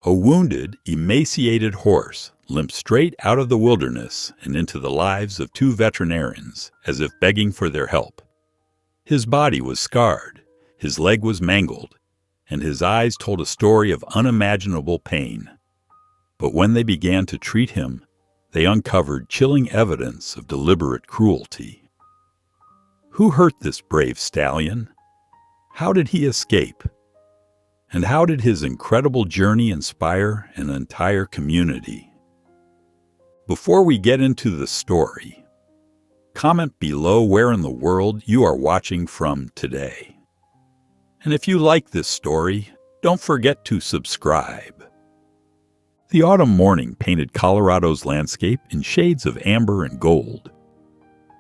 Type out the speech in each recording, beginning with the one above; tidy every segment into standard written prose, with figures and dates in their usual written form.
A wounded, emaciated horse limped straight out of the wilderness and into the lives of two veterinarians, as if begging for their help. His body was scarred, his leg was mangled, and his eyes told a story of unimaginable pain. But when they began to treat him, they uncovered chilling evidence of deliberate cruelty. Who hurt this brave stallion? How did he escape? And how did his incredible journey inspire an entire community? Before we get into the story, comment below where in the world you are watching from today. And if you like this story, don't forget to subscribe. The autumn morning painted Colorado's landscape in shades of amber and gold.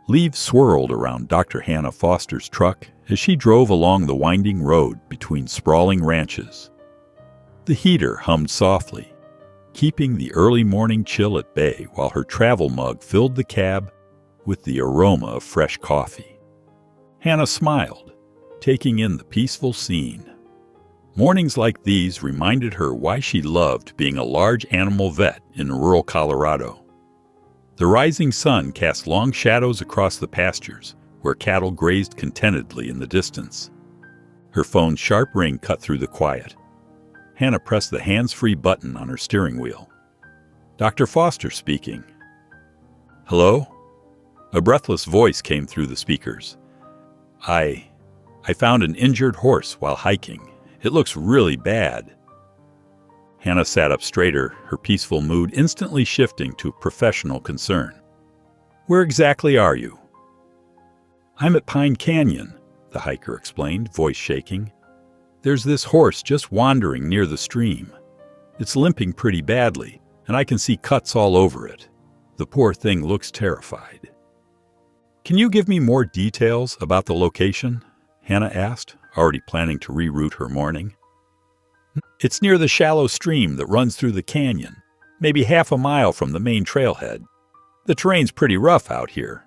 Leaves swirled around Dr. Hannah Foster's truck as she drove along the winding road between sprawling ranches. The heater hummed softly, keeping the early morning chill at bay while her travel mug filled the cab with the aroma of fresh coffee. Hannah smiled, taking in the peaceful scene. Mornings like these reminded her why she loved being a large animal vet in rural Colorado. The rising sun cast long shadows across the pastures, where cattle grazed contentedly in the distance. Her phone's sharp ring cut through the quiet. Hannah pressed the hands-free button on her steering wheel. Dr. Foster speaking. Hello? A breathless voice came through the speakers. I found an injured horse while hiking. It looks really bad. Hannah sat up straighter, her peaceful mood instantly shifting to professional concern. Where exactly are you? I'm at Pine Canyon, the hiker explained, voice shaking. There's this horse just wandering near the stream. It's limping pretty badly, and I can see cuts all over it. The poor thing looks terrified. Can you give me more details about the location? Hannah asked, already planning to reroute her morning. It's near the shallow stream that runs through the canyon, maybe half a mile from the main trailhead. The terrain's pretty rough out here.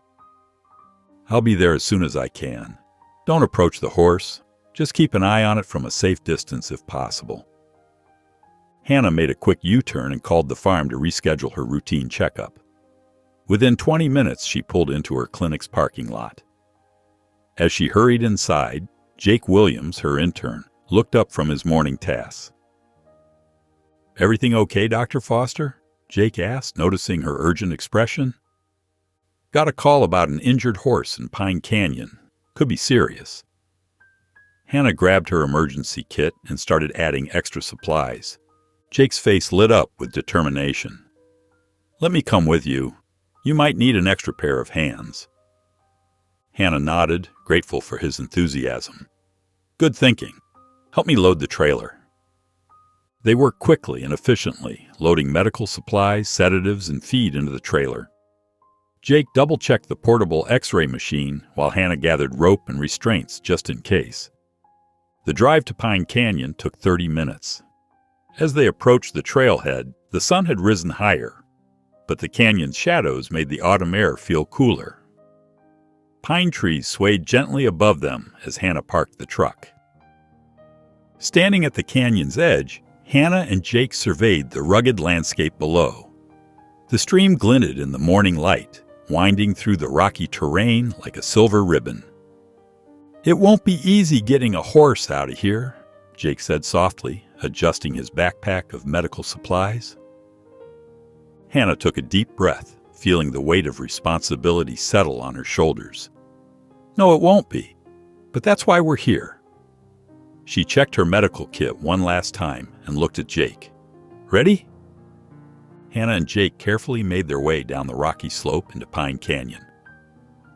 I'll be there as soon as I can. Don't approach the horse. Just keep an eye on it from a safe distance if possible. Hannah made a quick U-turn and called the farm to reschedule her routine checkup. Within 20 minutes, she pulled into her clinic's parking lot. As she hurried inside, Jake Williams, her intern, looked up from his morning tasks. Everything okay, Dr. Foster? Jake asked, noticing her urgent expression. Got a call about an injured horse in Pine Canyon. Could be serious. Hannah grabbed her emergency kit and started adding extra supplies. Jake's face lit up with determination. Let me come with you. You might need an extra pair of hands. Hannah nodded, grateful for his enthusiasm. Good thinking. Help me load the trailer. They worked quickly and efficiently, loading medical supplies, sedatives, and feed into the trailer. Jake double-checked the portable X-ray machine while Hannah gathered rope and restraints just in case. The drive to Pine Canyon took 30 minutes. As they approached the trailhead, the sun had risen higher, but the canyon's shadows made the autumn air feel cooler. Pine trees swayed gently above them as Hannah parked the truck. Standing at the canyon's edge, Hannah and Jake surveyed the rugged landscape below. The stream glinted in the morning light, winding through the rocky terrain like a silver ribbon. It won't be easy getting a horse out of here, Jake said softly, adjusting his backpack of medical supplies. Hannah took a deep breath, feeling the weight of responsibility settle on her shoulders. No, it won't be. But that's why we're here. She checked her medical kit one last time and looked at Jake. Ready? Hannah and Jake carefully made their way down the rocky slope into Pine Canyon.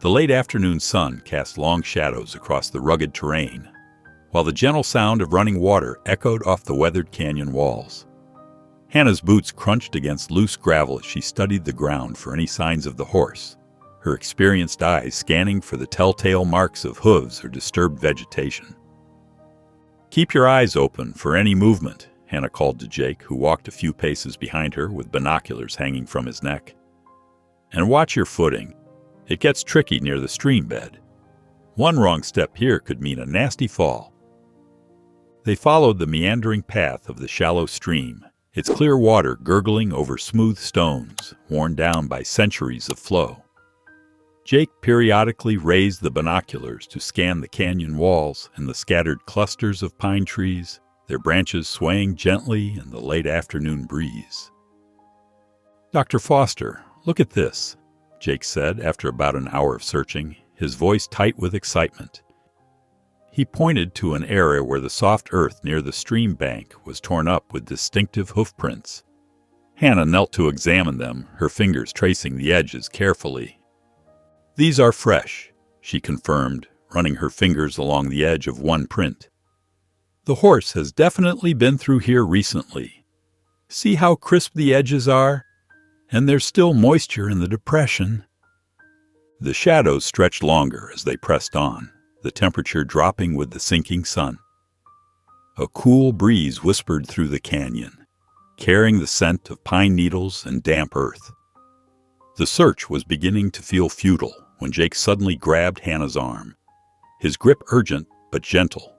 The late afternoon sun cast long shadows across the rugged terrain, while the gentle sound of running water echoed off the weathered canyon walls. Hannah's boots crunched against loose gravel as she studied the ground for any signs of the horse, her experienced eyes scanning for the telltale marks of hooves or disturbed vegetation. Keep your eyes open for any movement, Hannah called to Jake, who walked a few paces behind her with binoculars hanging from his neck. And watch your footing. It gets tricky near the stream bed. One wrong step here could mean a nasty fall. They followed the meandering path of the shallow stream, its clear water gurgling over smooth stones worn down by centuries of flow. Jake periodically raised the binoculars to scan the canyon walls and the scattered clusters of pine trees, their branches swaying gently in the late afternoon breeze. "Dr. Foster, look at this," Jake said after about an hour of searching, his voice tight with excitement. He pointed to an area where the soft earth near the stream bank was torn up with distinctive hoof prints. Hannah knelt to examine them, her fingers tracing the edges carefully. "These are fresh," she confirmed, running her fingers along the edge of one print. "The horse has definitely been through here recently. See how crisp the edges are? And there's still moisture in the depression." The shadows stretched longer as they pressed on, the temperature dropping with the sinking sun. A cool breeze whispered through the canyon, carrying the scent of pine needles and damp earth. The search was beginning to feel futile when Jake suddenly grabbed Hannah's arm, his grip urgent but gentle.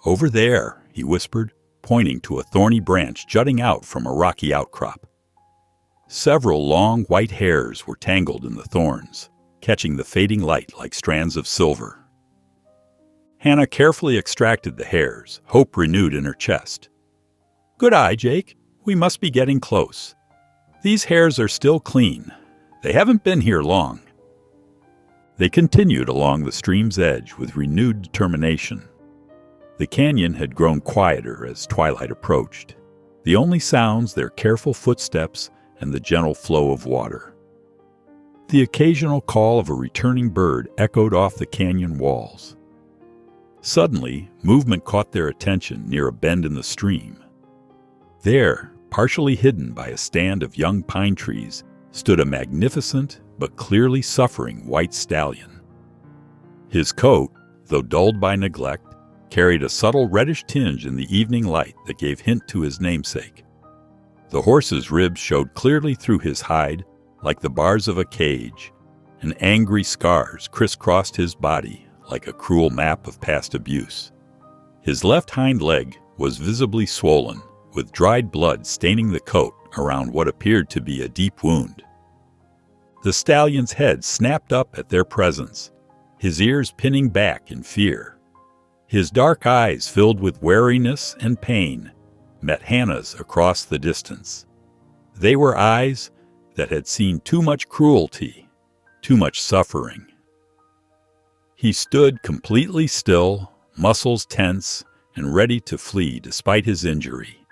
"Over there," he whispered, pointing to a thorny branch jutting out from a rocky outcrop. Several long white hairs were tangled in the thorns, catching the fading light like strands of silver. Hannah carefully extracted the hairs, hope renewed in her chest. "Good eye, Jake. We must be getting close. These hairs are still clean. They haven't been here long." They continued along the stream's edge with renewed determination. The canyon had grown quieter as twilight approached, the only sounds their careful footsteps and the gentle flow of water. The occasional call of a returning bird echoed off the canyon walls. Suddenly, movement caught their attention near a bend in the stream. There, partially hidden by a stand of young pine trees, stood a magnificent but clearly suffering white stallion. His coat, though dulled by neglect, carried a subtle reddish tinge in the evening light that gave hint to his namesake. The horse's ribs showed clearly through his hide like the bars of a cage, and angry scars crisscrossed his body like a cruel map of past abuse. His left hind leg was visibly swollen, with dried blood staining the coat around what appeared to be a deep wound. The stallion's head snapped up at their presence, his ears pinning back in fear. His dark eyes, filled with wariness and pain, met Hannah's across the distance. They were eyes that had seen too much cruelty, too much suffering. He stood completely still, muscles tense and ready to flee despite his injury,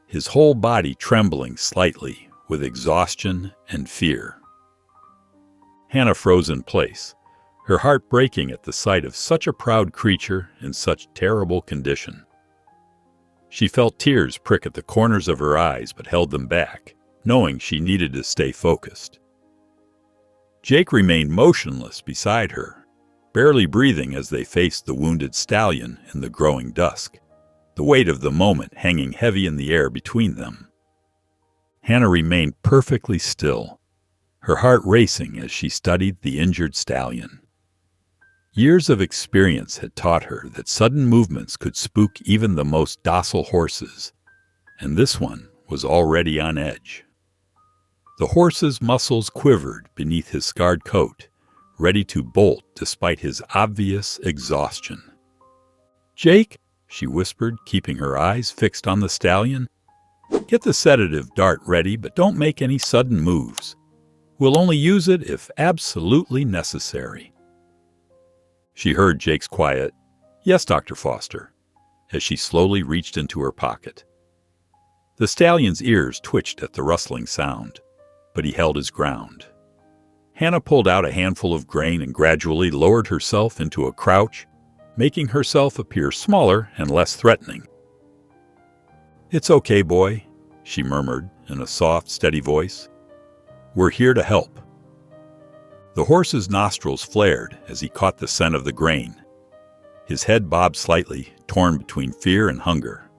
his whole body trembling slightly with exhaustion and fear. Hannah froze in place, her heart breaking at the sight of such a proud creature in such terrible condition. She felt tears prick at the corners of her eyes but held them back, knowing she needed to stay focused. Jake remained motionless beside her, barely breathing as they faced the wounded stallion in the growing dusk, the weight of the moment hanging heavy in the air between them. Hannah remained perfectly still, her heart racing as she studied the injured stallion. Years of experience had taught her that sudden movements could spook even the most docile horses, and this one was already on edge. The horse's muscles quivered beneath his scarred coat, ready to bolt despite his obvious exhaustion. "Jake," she whispered, keeping her eyes fixed on the stallion, "get the sedative dart ready, but don't make any sudden moves. We'll only use it if absolutely necessary." She heard Jake's quiet, "Yes, Dr. Foster," as she slowly reached into her pocket. The stallion's ears twitched at the rustling sound, but he held his ground. Hannah pulled out a handful of grain and gradually lowered herself into a crouch, making herself appear smaller and less threatening. "It's okay, boy," she murmured in a soft, steady voice. "We're here to help." The horse's nostrils flared as he caught the scent of the grain. His head bobbed slightly, torn between fear and hunger.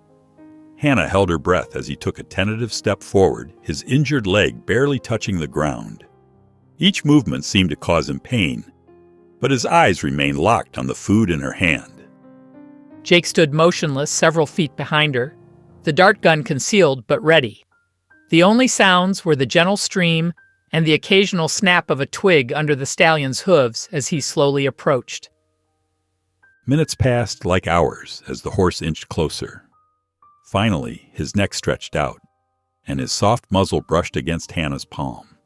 Hannah held her breath as he took a tentative step forward, his injured leg barely touching the ground. Each movement seemed to cause him pain, but his eyes remained locked on the food in her hand. Jake stood motionless several feet behind her, the dart gun concealed but ready. The only sounds were the gentle stream and the occasional snap of a twig under the stallion's hooves as he slowly approached. Minutes passed like hours as the horse inched closer. Finally, his neck stretched out, and his soft muzzle brushed against Hannah's palm.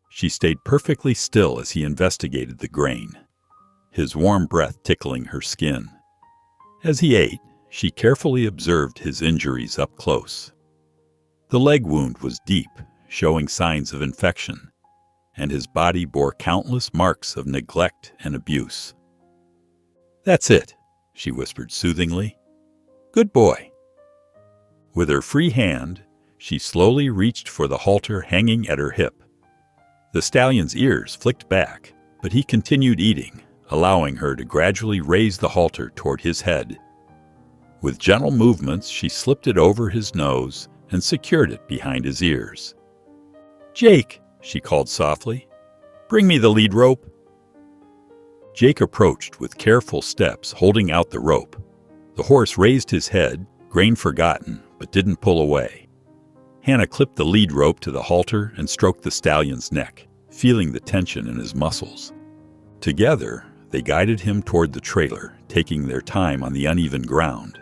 She stayed perfectly still as he investigated the grain, his warm breath tickling her skin. As he ate, she carefully observed his injuries up close. The leg wound was deep, showing signs of infection, and his body bore countless marks of neglect and abuse. "That's it," she whispered soothingly. "Good boy." With her free hand, she slowly reached for the halter hanging at her hip. The stallion's ears flicked back, but he continued eating, allowing her to gradually raise the halter toward his head. With gentle movements, she slipped it over his nose and secured it behind his ears. "Jake," she called softly, "bring me the lead rope." Jake approached with careful steps, holding out the rope. The horse raised his head, grain forgotten, but didn't pull away. Hannah clipped the lead rope to the halter and stroked the stallion's neck, feeling the tension in his muscles. Together, they guided him toward the trailer, taking their time on the uneven ground.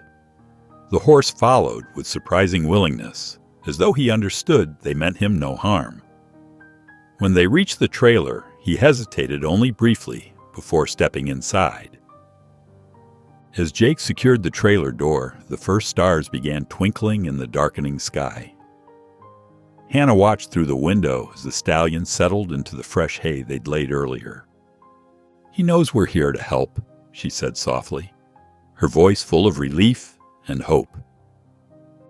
The horse followed with surprising willingness, as though he understood they meant him no harm. When they reached the trailer, he hesitated only briefly before stepping inside. As Jake secured the trailer door, the first stars began twinkling in the darkening sky. Hannah watched through the window as the stallion settled into the fresh hay they'd laid earlier. "He knows we're here to help," she said softly, her voice full of relief and hope.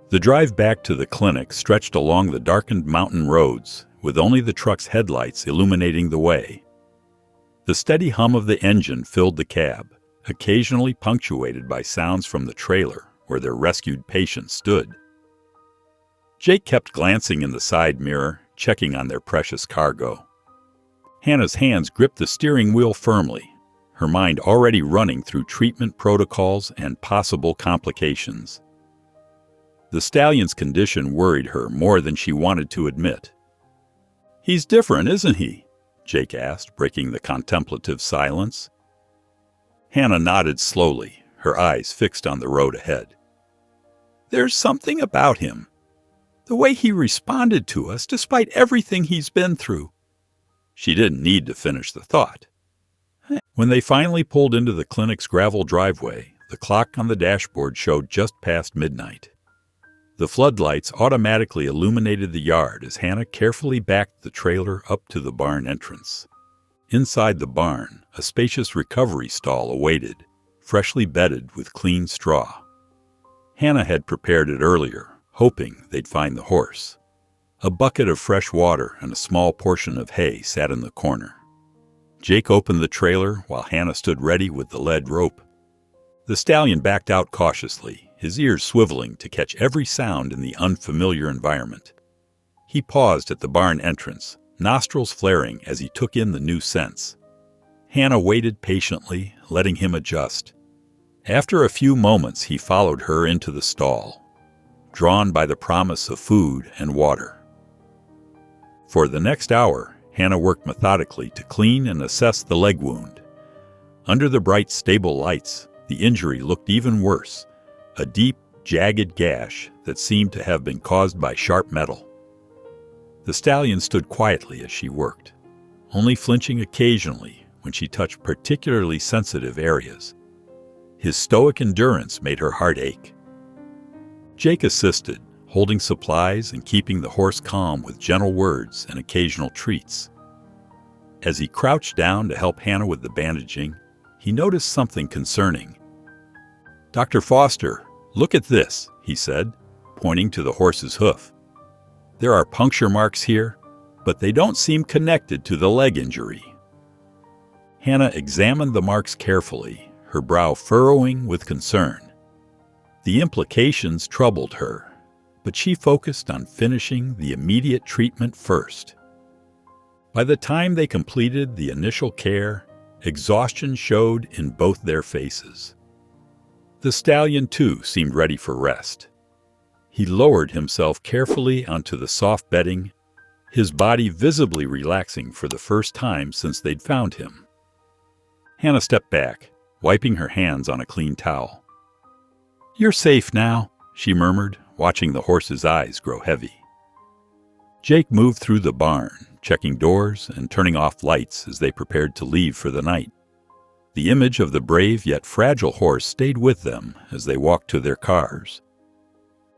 The drive back to the clinic stretched along the darkened mountain roads, with only the truck's headlights illuminating the way. The steady hum of the engine filled the cab, occasionally punctuated by sounds from the trailer where their rescued patient stood. Jake kept glancing in the side mirror, checking on their precious cargo. Hannah's hands gripped the steering wheel firmly, her mind already running through treatment protocols and possible complications. The stallion's condition worried her more than she wanted to admit. "He's different, isn't he?" Jake asked, breaking the contemplative silence. Hannah nodded slowly, her eyes fixed on the road ahead. "There's something about him. The way he responded to us despite everything he's been through." She didn't need to finish the thought. When they finally pulled into the clinic's gravel driveway, the clock on the dashboard showed just past midnight. The floodlights automatically illuminated the yard as Hannah carefully backed the trailer up to the barn entrance. Inside the barn, a spacious recovery stall awaited, freshly bedded with clean straw. Hannah had prepared it earlier, hoping they'd find the horse. A bucket of fresh water and a small portion of hay sat in the corner. Jake opened the trailer while Hannah stood ready with the lead rope. The stallion backed out cautiously, his ears swiveling to catch every sound in the unfamiliar environment. He paused at the barn entrance, nostrils flaring as he took in the new scents. Hannah waited patiently, letting him adjust. After a few moments, he followed her into the stall, drawn by the promise of food and water. For the next hour, Hannah worked methodically to clean and assess the leg wound. Under the bright, stable lights, the injury looked even worse, a deep, jagged gash that seemed to have been caused by sharp metal. The stallion stood quietly as she worked, only flinching occasionally when she touched particularly sensitive areas. His stoic endurance made her heart ache. Jake assisted, holding supplies and keeping the horse calm with gentle words and occasional treats. As he crouched down to help Hannah with the bandaging, he noticed something concerning. "Dr. Foster, look at this," he said, pointing to the horse's hoof. "There are puncture marks here, but they don't seem connected to the leg injury." Hannah examined the marks carefully, her brow furrowing with concern. The implications troubled her, but she focused on finishing the immediate treatment first. By the time they completed the initial care, exhaustion showed in both their faces. The stallion, too, seemed ready for rest. He lowered himself carefully onto the soft bedding, his body visibly relaxing for the first time since they'd found him. Hannah stepped back, wiping her hands on a clean towel. "You're safe now," she murmured, watching the horse's eyes grow heavy. Jake moved through the barn, checking doors and turning off lights as they prepared to leave for the night. The image of the brave yet fragile horse stayed with them as they walked to their cars.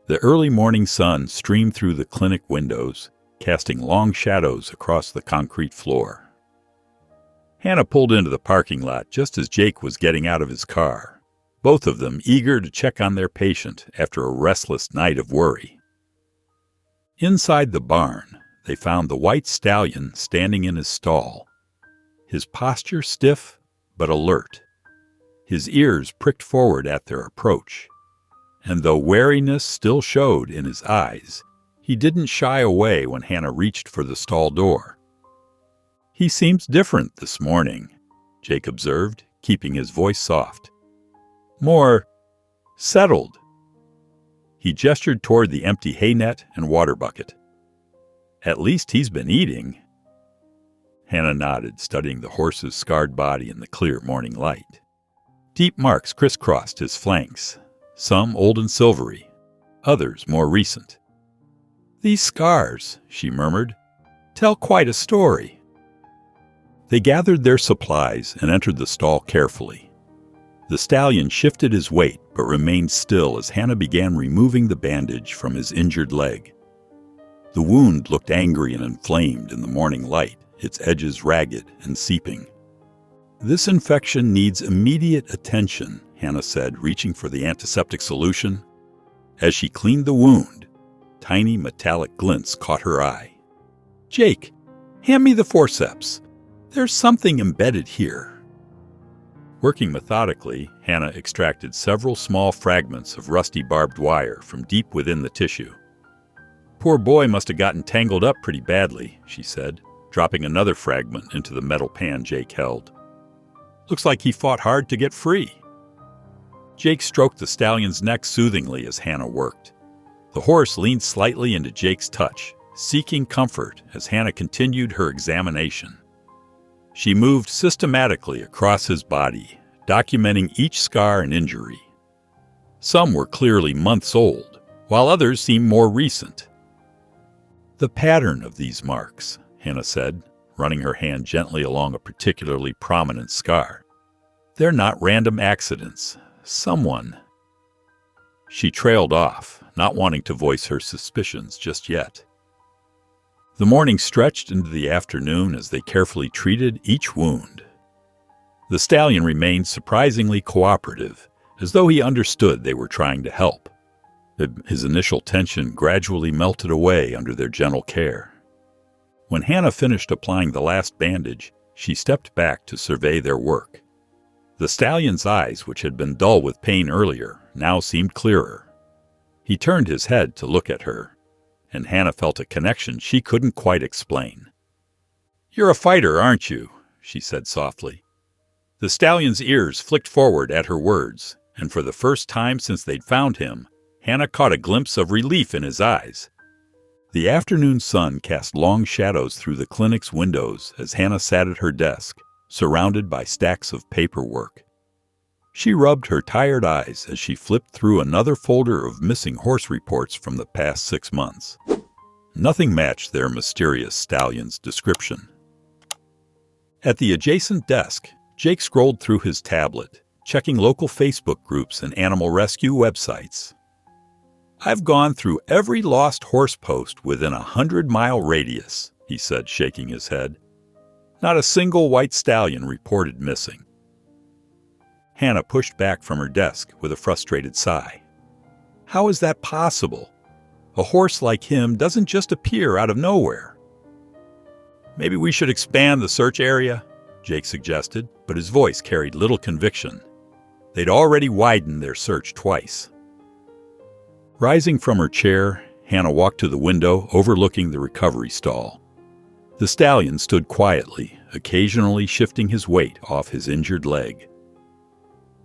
The early morning sun streamed through the clinic windows, casting long shadows across the concrete floor. Hannah pulled into the parking lot just as Jake was getting out of his car, both of them eager to check on their patient after a restless night of worry. Inside the barn, they found the white stallion standing in his stall, his posture stiff but alert, his ears pricked forward at their approach, and though wariness still showed in his eyes, he didn't shy away when Hannah reached for the stall door. "He seems different this morning," Jake observed, keeping his voice soft. "More settled." He gestured toward the empty hay net and water bucket. "At least he's been eating." Hannah nodded, studying the horse's scarred body in the clear morning light. Deep marks crisscrossed his flanks, some old and silvery, others more recent. "These scars," she murmured, "tell quite a story." They gathered their supplies and entered the stall carefully. The stallion shifted his weight but remained still as Hannah began removing the bandage from his injured leg. The wound looked angry and inflamed in the morning light, its edges ragged and seeping. "This infection needs immediate attention," Hannah said, reaching for the antiseptic solution. As she cleaned the wound, tiny metallic glints caught her eye. "Jake, hand me the forceps. There's something embedded here." Working methodically, Hannah extracted several small fragments of rusty barbed wire from deep within the tissue. "Poor boy must have gotten tangled up pretty badly," she said, dropping another fragment into the metal pan Jake held. "Looks like he fought hard to get free." Jake stroked the stallion's neck soothingly as Hannah worked. The horse leaned slightly into Jake's touch, seeking comfort as Hannah continued her examination. She moved systematically across his body, documenting each scar and injury. Some were clearly months old, while others seemed more recent. "The pattern of these marks," Hannah said, running her hand gently along a particularly prominent scar. "They're not random accidents. Someone—" She trailed off, not wanting to voice her suspicions just yet. The morning stretched into the afternoon as they carefully treated each wound. The stallion remained surprisingly cooperative, as though he understood they were trying to help. His initial tension gradually melted away under their gentle care. When Hannah finished applying the last bandage, she stepped back to survey their work. The stallion's eyes, which had been dull with pain earlier, now seemed clearer. He turned his head to look at her, and Hannah felt a connection she couldn't quite explain. "You're a fighter, aren't you?" she said softly. The stallion's ears flicked forward at her words, and for the first time since they'd found him, Hannah caught a glimpse of relief in his eyes. The afternoon sun cast long shadows through the clinic's windows as Hannah sat at her desk, surrounded by stacks of paperwork. She rubbed her tired eyes as she flipped through another folder of missing horse reports from the past 6 months. Nothing matched their mysterious stallion's description. At the adjacent desk, Jake scrolled through his tablet, checking local Facebook groups and animal rescue websites. "I've gone through every lost horse post within a 100-mile radius," he said, shaking his head. "Not a single white stallion reported missing." Hannah pushed back from her desk with a frustrated sigh. How is that possible? A horse like him doesn't just appear out of nowhere. "Maybe we should expand the search area," Jake suggested, but his voice carried little conviction. They'd already widened their search twice. Rising from her chair, Hannah walked to the window overlooking the recovery stall. The stallion stood quietly, occasionally shifting his weight off his injured leg.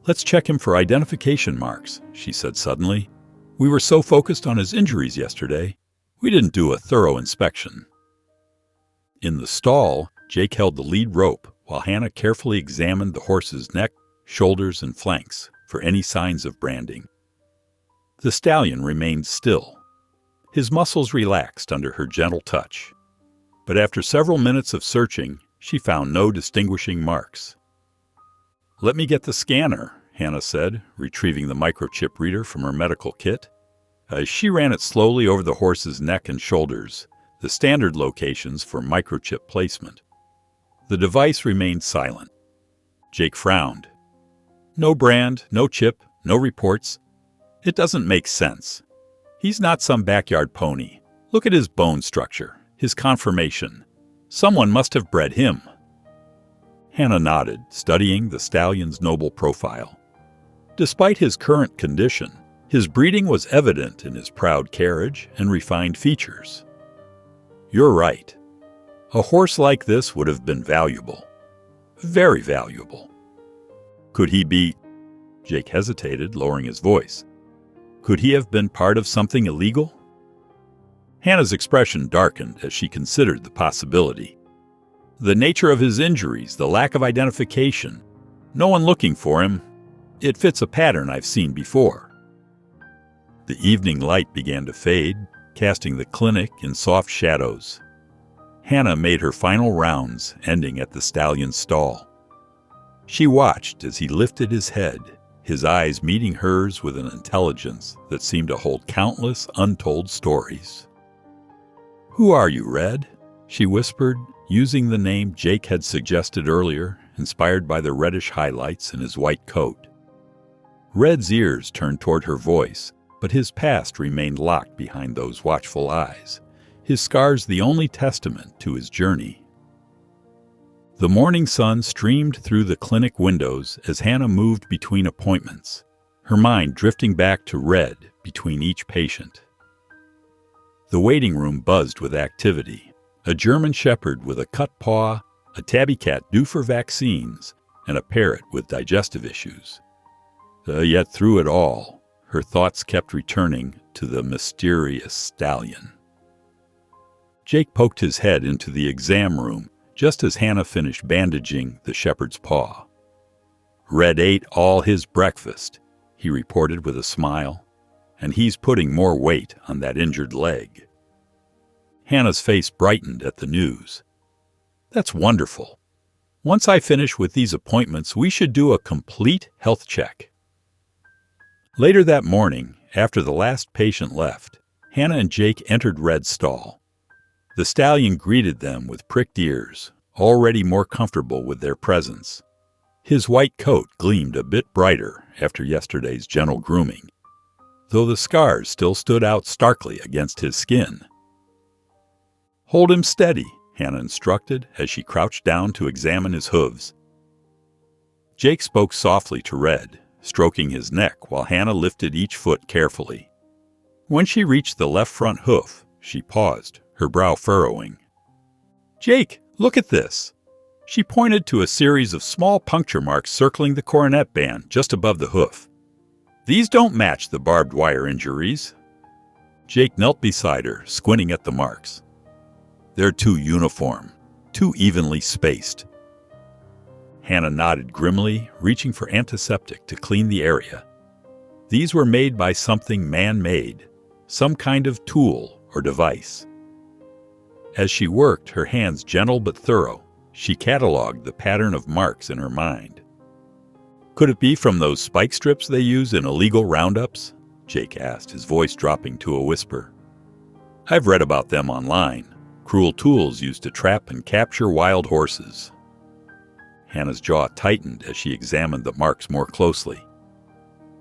"Let's check him for identification marks," she said suddenly. We were so focused on his injuries yesterday, we didn't do a thorough inspection. In the stall, Jake held the lead rope while Hannah carefully examined the horse's neck, shoulders, and flanks for any signs of branding. The stallion remained still. His muscles relaxed under her gentle touch. But after several minutes of searching, she found no distinguishing marks. "Let me get the scanner," Hannah said, retrieving the microchip reader from her medical kit. She ran it slowly over the horse's neck and shoulders, the standard locations for microchip placement. The device remained silent. Jake frowned. "No brand, no chip, no reports. It doesn't make sense. He's not some backyard pony. Look at his bone structure, his conformation. Someone must have bred him." Hannah nodded, studying the stallion's noble profile. Despite his current condition, his breeding was evident in his proud carriage and refined features. "You're right. A horse like this would have been valuable. Very valuable." "Could he be—" Jake hesitated, lowering his voice. "Could he have been part of something illegal?" Hannah's expression darkened as she considered the possibility. The nature of his injuries, the lack of identification, no one looking for him, it fits a pattern I've seen before. The evening light began to fade, casting the clinic in soft shadows. Hannah made her final rounds, ending at the stallion's stall. She watched as he lifted his head, his eyes meeting hers with an intelligence that seemed to hold countless untold stories. "Who are you, Red?" she whispered, using the name Jake had suggested earlier, inspired by the reddish highlights in his white coat. Red's ears turned toward her voice, but his past remained locked behind those watchful eyes, his scars the only testament to his journey. The morning sun streamed through the clinic windows as Hannah moved between appointments, her mind drifting back to Red between each patient. The waiting room buzzed with activity. A German shepherd with a cut paw, a tabby cat due for vaccines, and a parrot with digestive issues. Yet through it all, her thoughts kept returning to the mysterious stallion. Jake poked his head into the exam room just as Hannah finished bandaging the shepherd's paw. "Red ate all his breakfast," he reported with a smile, "and he's putting more weight on that injured leg." Hannah's face brightened at the news. "That's wonderful. Once I finish with these appointments, we should do a complete health check." Later that morning, after the last patient left, Hannah and Jake entered Red's stall. The stallion greeted them with pricked ears, already more comfortable with their presence. His white coat gleamed a bit brighter after yesterday's gentle grooming, though the scars still stood out starkly against his skin. "Hold him steady," Hannah instructed as she crouched down to examine his hooves. Jake spoke softly to Red, stroking his neck while Hannah lifted each foot carefully. When she reached the left front hoof, she paused, her brow furrowing. "Jake, look at this." She pointed to a series of small puncture marks circling the coronet band just above the hoof. "These don't match the barbed wire injuries." Jake knelt beside her, squinting at the marks. "They're too uniform, too evenly spaced." Hannah nodded grimly, reaching for antiseptic to clean the area. These were made by something man-made, some kind of tool or device. As she worked, her hands gentle but thorough, she cataloged the pattern of marks in her mind. "Could it be from those spike strips they use in illegal roundups?" Jake asked, his voice dropping to a whisper. "I've read about them online. Cruel tools used to trap and capture wild horses." Hannah's jaw tightened as she examined the marks more closely.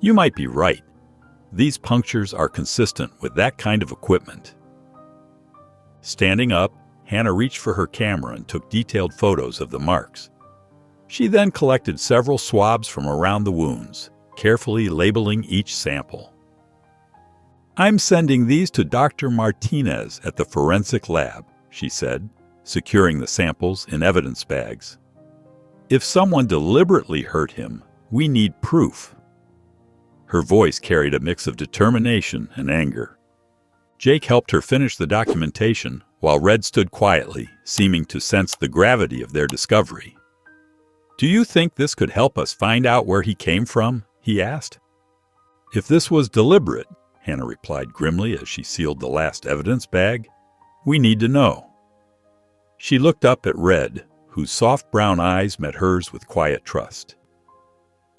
"You might be right. These punctures are consistent with that kind of equipment." Standing up, Hannah reached for her camera and took detailed photos of the marks. She then collected several swabs from around the wounds, carefully labeling each sample. "I'm sending these to Dr. Martinez at the forensic lab," she said, securing the samples in evidence bags. "If someone deliberately hurt him, we need proof." Her voice carried a mix of determination and anger. Jake helped her finish the documentation while Red stood quietly, seeming to sense the gravity of their discovery. "Do you think this could help us find out where he came from?" he asked. "If this was deliberate," Hannah replied grimly as she sealed the last evidence bag, "we need to know." She looked up at Red, whose soft brown eyes met hers with quiet trust.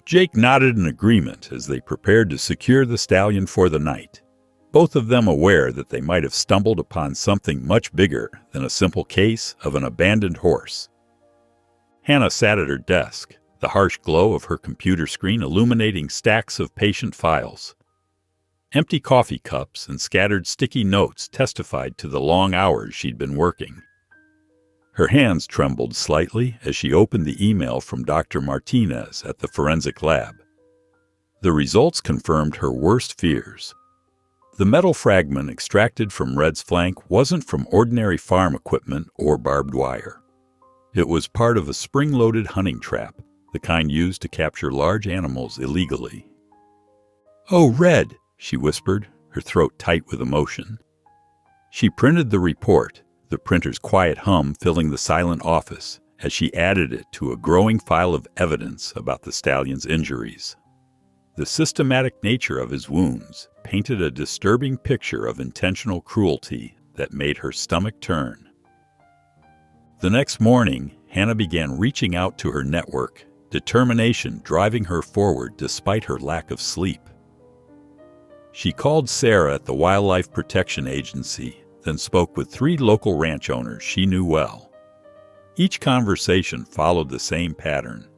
Jake nodded in agreement as they prepared to secure the stallion for the night, both of them aware that they might have stumbled upon something much bigger than a simple case of an abandoned horse. Hannah sat at her desk, the harsh glow of her computer screen illuminating stacks of patient files. Empty coffee cups and scattered sticky notes testified to the long hours she'd been working. Her hands trembled slightly as she opened the email from Dr. Martinez at the forensic lab. The results confirmed her worst fears. The metal fragment extracted from Red's flank wasn't from ordinary farm equipment or barbed wire. It was part of a spring-loaded hunting trap, the kind used to capture large animals illegally. "Oh, Red," she whispered, her throat tight with emotion. She printed the report, the printer's quiet hum filling the silent office as she added it to a growing file of evidence about the stallion's injuries. The systematic nature of his wounds painted a disturbing picture of intentional cruelty that made her stomach turn. The next morning, Hannah began reaching out to her network, determination driving her forward despite her lack of sleep. She called Sarah at the Wildlife Protection Agency, then spoke with 3 local ranch owners she knew well. Each conversation followed the same pattern.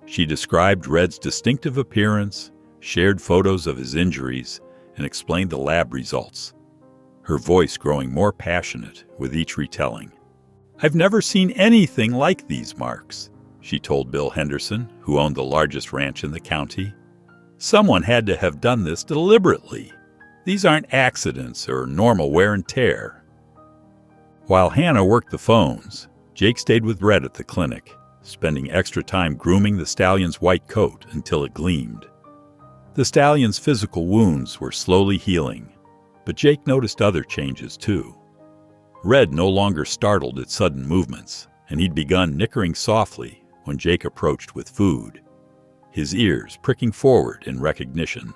She described Red's distinctive appearance, shared photos of his injuries, and explained the lab results, her voice growing more passionate with each retelling. "I've never seen anything like these marks," she told Bill Henderson, who owned the largest ranch in the county. "Someone had to have done this deliberately. These aren't accidents or normal wear and tear." While Hannah worked the phones, Jake stayed with Red at the clinic, spending extra time grooming the stallion's white coat until it gleamed. The stallion's physical wounds were slowly healing, but Jake noticed other changes too. Red no longer startled at sudden movements, and he'd begun nickering softly when Jake approached with food, his ears pricking forward in recognition.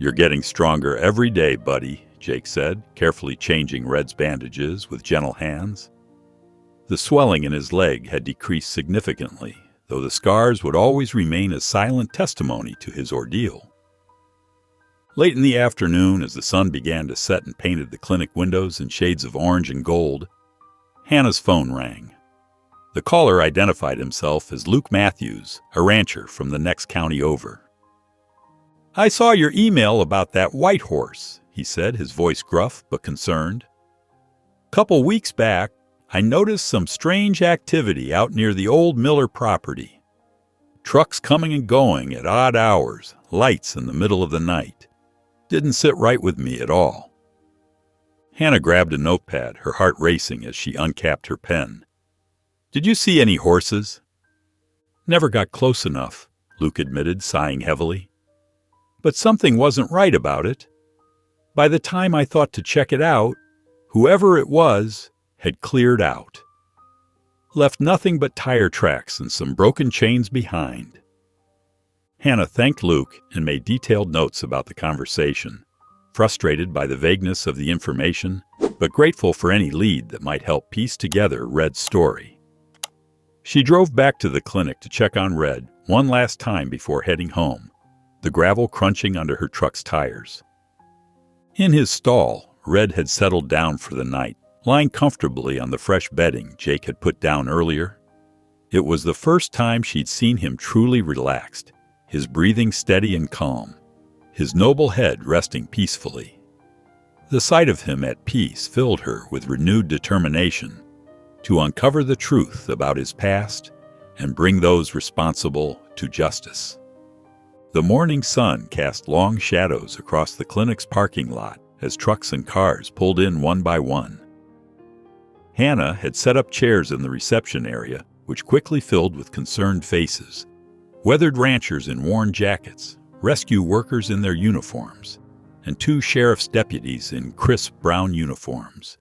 "You're getting stronger every day, buddy," Jake said, carefully changing Red's bandages with gentle hands. The swelling in his leg had decreased significantly, though the scars would always remain a silent testimony to his ordeal. Late in the afternoon, as the sun began to set and painted the clinic windows in shades of orange and gold, Hannah's phone rang. The caller identified himself as Luke Matthews, a rancher from the next county over. "I saw your email about that white horse," he said, his voice gruff but concerned. "Couple weeks back, I noticed some strange activity out near the old Miller property. Trucks coming and going at odd hours, lights in the middle of the night. Didn't sit right with me at all." Hannah grabbed a notepad, her heart racing as she uncapped her pen. "Did you see any horses?" "Never got close enough," Luke admitted, sighing heavily. "But something wasn't right about it. By the time I thought to check it out, whoever it was had cleared out. Left nothing but tire tracks and some broken chains behind." Hannah thanked Luke and made detailed notes about the conversation, frustrated by the vagueness of the information, but grateful for any lead that might help piece together Red's story. She drove back to the clinic to check on Red one last time before heading home, the gravel crunching under her truck's tires. In his stall, Red had settled down for the night, lying comfortably on the fresh bedding Jake had put down earlier. It was the first time she'd seen him truly relaxed, his breathing steady and calm, his noble head resting peacefully. The sight of him at peace filled her with renewed determination to uncover the truth about his past and bring those responsible to justice. The morning sun cast long shadows across the clinic's parking lot as trucks and cars pulled in one by one. Hannah had set up chairs in the reception area, which quickly filled with concerned faces. Weathered ranchers in worn jackets, rescue workers in their uniforms, and 2 sheriff's deputies in crisp brown uniforms.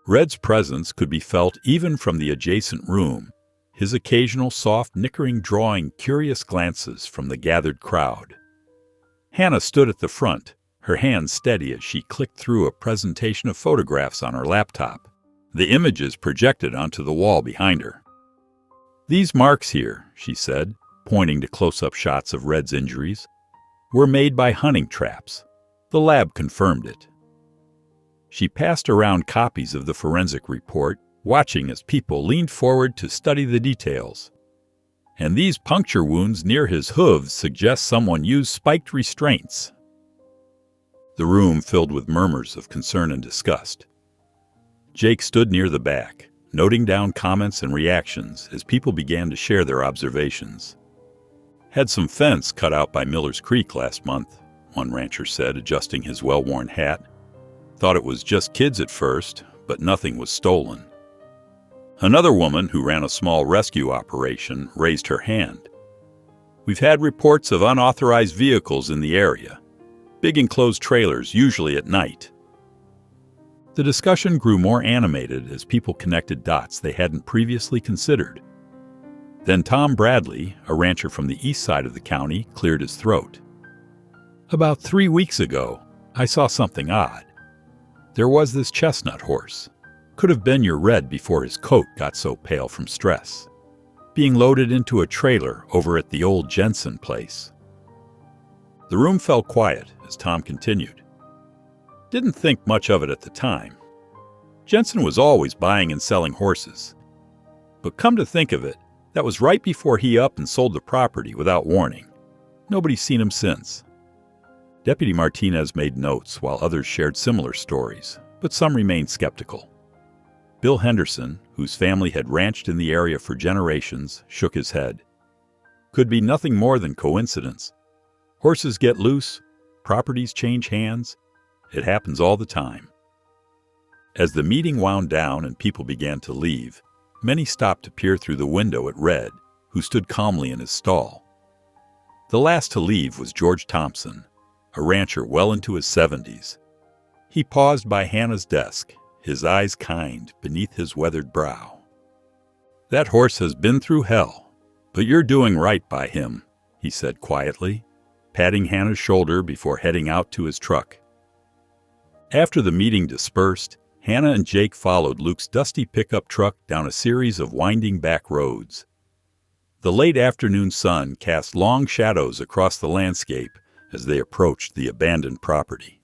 Red's presence could be felt even from the adjacent room, his occasional soft nickering drawing curious glances from the gathered crowd. Hannah stood at the front, her hands steady as she clicked through a presentation of photographs on her laptop, the images projected onto the wall behind her. "These marks here," she said, pointing to close-up shots of Red's injuries, "were made by hunting traps. The lab confirmed it." She passed around copies of the forensic report, watching as people leaned forward to study the details. "And these puncture wounds near his hooves suggest someone used spiked restraints." The room filled with murmurs of concern and disgust. Jake stood near the back, noting down comments and reactions as people began to share their observations. "Had some fence cut out by Miller's Creek last month," one rancher said, adjusting his well-worn hat. "Thought it was just kids at first, but nothing was stolen." Another woman who ran a small rescue operation raised her hand. "We've had reports of unauthorized vehicles in the area. Big enclosed trailers, usually at night." The discussion grew more animated as people connected dots they hadn't previously considered. Then Tom Bradley, a rancher from the east side of the county, cleared his throat. "About 3 weeks ago, I saw something odd. There was this chestnut horse. Could have been your Red before his coat got so pale from stress. Being loaded into a trailer over at the old Jensen place." The room fell quiet as Tom continued. "Didn't think much of it at the time. Jensen was always buying and selling horses. But come to think of it, that was right before he up and sold the property without warning. Nobody's seen him since." Deputy Martinez made notes while others shared similar stories, but some remained skeptical. Bill Henderson, whose family had ranched in the area for generations, shook his head. "Could be nothing more than coincidence. Horses get loose, properties change hands. It happens all the time." As the meeting wound down and people began to leave, many stopped to peer through the window at Red, who stood calmly in his stall. The last to leave was George Thompson, a rancher well into his 70s. He paused by Hannah's desk, his eyes kind beneath his weathered brow. "That horse has been through hell, but you're doing right by him," he said quietly, patting Hannah's shoulder before heading out to his truck. After the meeting dispersed, Hannah and Jake followed Luke's dusty pickup truck down a series of winding back roads. The late afternoon sun cast long shadows across the landscape as they approached the abandoned property.